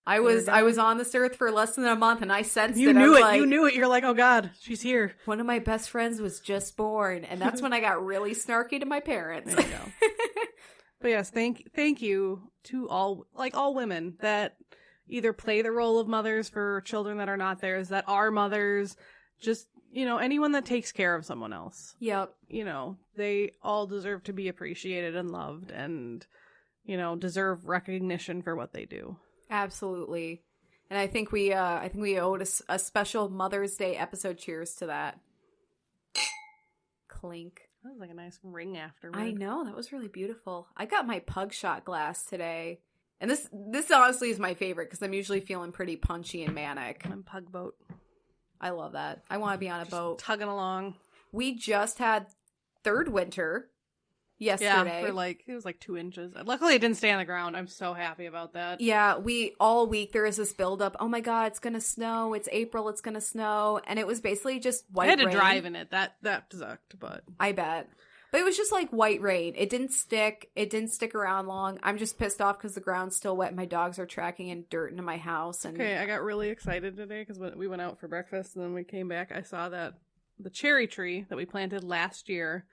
I was on this earth for less than a month, and I sensed you it. Knew it. Like, you knew it. You're like, oh God, she's here. One of my best friends was just born, and that's when I got really snarky to my parents. There you go. But yes, thank you to all women that either play the role of mothers for children that are not theirs, that are mothers, just, you know, anyone that takes care of someone else. Yep. You know, they all deserve to be appreciated and loved and, you know, deserve recognition for what they do. Absolutely. And I think we owed a special Mother's Day episode. Cheers to that. Clink. That was like a nice ring afterward. I know. That was really beautiful. I got my pug shot glass today. And this honestly is my favorite because I'm usually feeling pretty punchy and manic. I'm pug boat. I love that. I want to be on a boat. Tugging along. We just had third winter yesterday. Yeah, it was like 2 inches. Luckily it didn't stay on the ground. I'm so happy about that. Yeah, all week there is this buildup. Oh my God, it's going to snow. It's April. It's going to snow. And it was basically just white rain. I had to drive in it. That sucked, but. I bet. But it was just like white rain. It didn't stick. It didn't stick around long. I'm just pissed off because the ground's still wet. My dogs are tracking in dirt into my house. And okay, I got really excited today because when we went out for breakfast and then we came back, I saw that the cherry tree that we planted last year.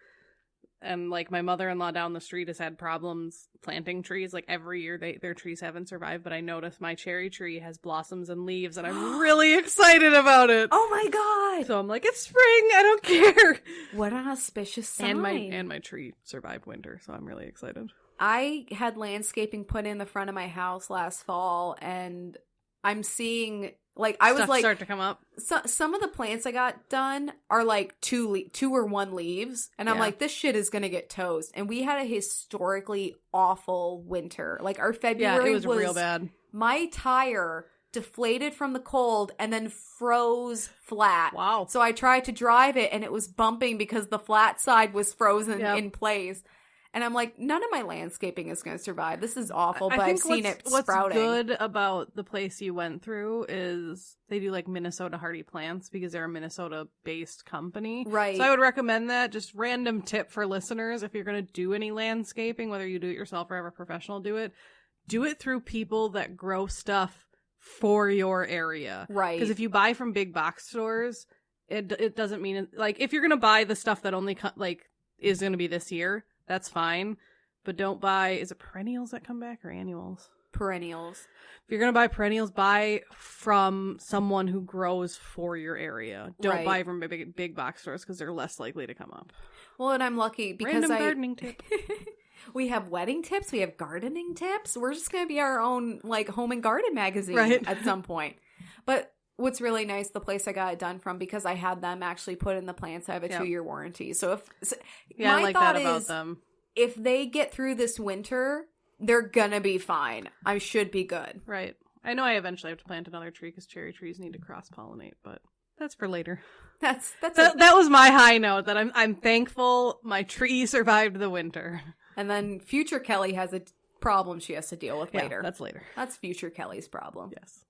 And, like, my mother-in-law down the street has had problems planting trees. Like, every year their trees haven't survived. But I noticed my cherry tree has blossoms and leaves, and I'm really excited about it. Oh, my God. So I'm like, it's spring. I don't care. What an auspicious sign. And my tree survived winter, so I'm really excited. I had landscaping put in the front of my house last fall, and I'm seeing... Like, I was Stuff like, start to come up. Some of the plants I got done are like two or one leaves. And I'm like, this shit is going to get toast. And we had a historically awful winter. Like, our February it was real bad. My tire deflated from the cold and then froze flat. Wow. So I tried to drive it and it was bumping because the flat side was frozen in place. And I'm like, none of my landscaping is going to survive. This is awful, but I've seen it sprouting. What's good about the place you went through is they do, like, Minnesota hardy plants because they're a Minnesota-based company. Right. So I would recommend that. Just random tip for listeners. If you're going to do any landscaping, whether you do it yourself or have a professional do it through people that grow stuff for your area. Right. Because if you buy from big box stores, it doesn't mean... Like, if you're going to buy the stuff that only, is going to be this year... That's fine, but don't buy, is it perennials that come back or annuals? Perennials. If you're going to buy perennials, buy from someone who grows for your area. Don't buy from big box stores because they're less likely to come up. Well, and I'm lucky because Random gardening tip. We have wedding tips. We have gardening tips. We're just going to be our own, like, home and garden magazine at some point. But what's really nice, the place I got it done from, because I had them actually put in the plants, I have a 2-year warranty. So I like that about them. If they get through this winter, they're gonna be fine. I should be good. Right. I know I eventually have to plant another tree because cherry trees need to cross-pollinate, but that's for later. That was my high note, that I'm thankful my tree survived the winter. And then future Kelley has a problem she has to deal with later. That's later. That's future Kelley's problem. Yes.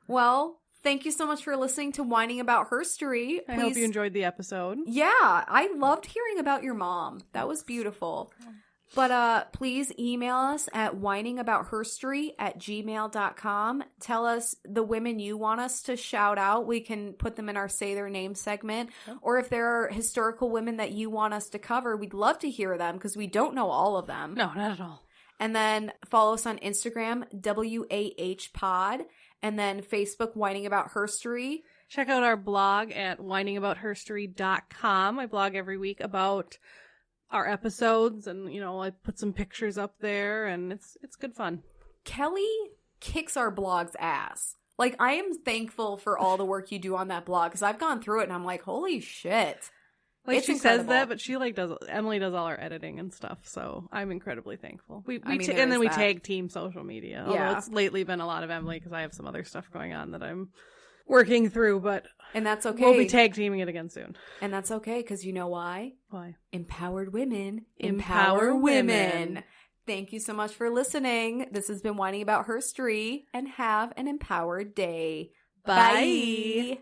Well, thank you so much for listening to Whining About Herstory. I hope you enjoyed the episode. Yeah, I loved hearing about your mom. That was beautiful. But please email us at whiningaboutherstory@gmail.com. Tell us the women you want us to shout out. We can put them in our Say Their Name segment. Oh. Or if there are historical women that you want us to cover, we'd love to hear them because we don't know all of them. No, not at all. And then follow us on Instagram, WAHpod. And then Facebook, Whining About Herstory. Check out our blog at whiningaboutherstory.com. I blog every week about our episodes, and, you know, I put some pictures up there, and it's good fun. Kelley kicks our blog's ass. Like, I am thankful for all the work you do on that blog, because I've gone through it, and I'm like, holy shit. Like, she says that, but she, like, Emily does all our editing and stuff, so I'm incredibly thankful. And then we tag team social media. Yeah. Although it's lately been a lot of Emily, because I have some other stuff going on that I'm working through, and that's okay. We'll be tag teaming it again soon. And that's okay, because you know why? Why? Empowered women empower women. Thank you so much for listening. This has been Whining About Herstory, and have an empowered day. Bye.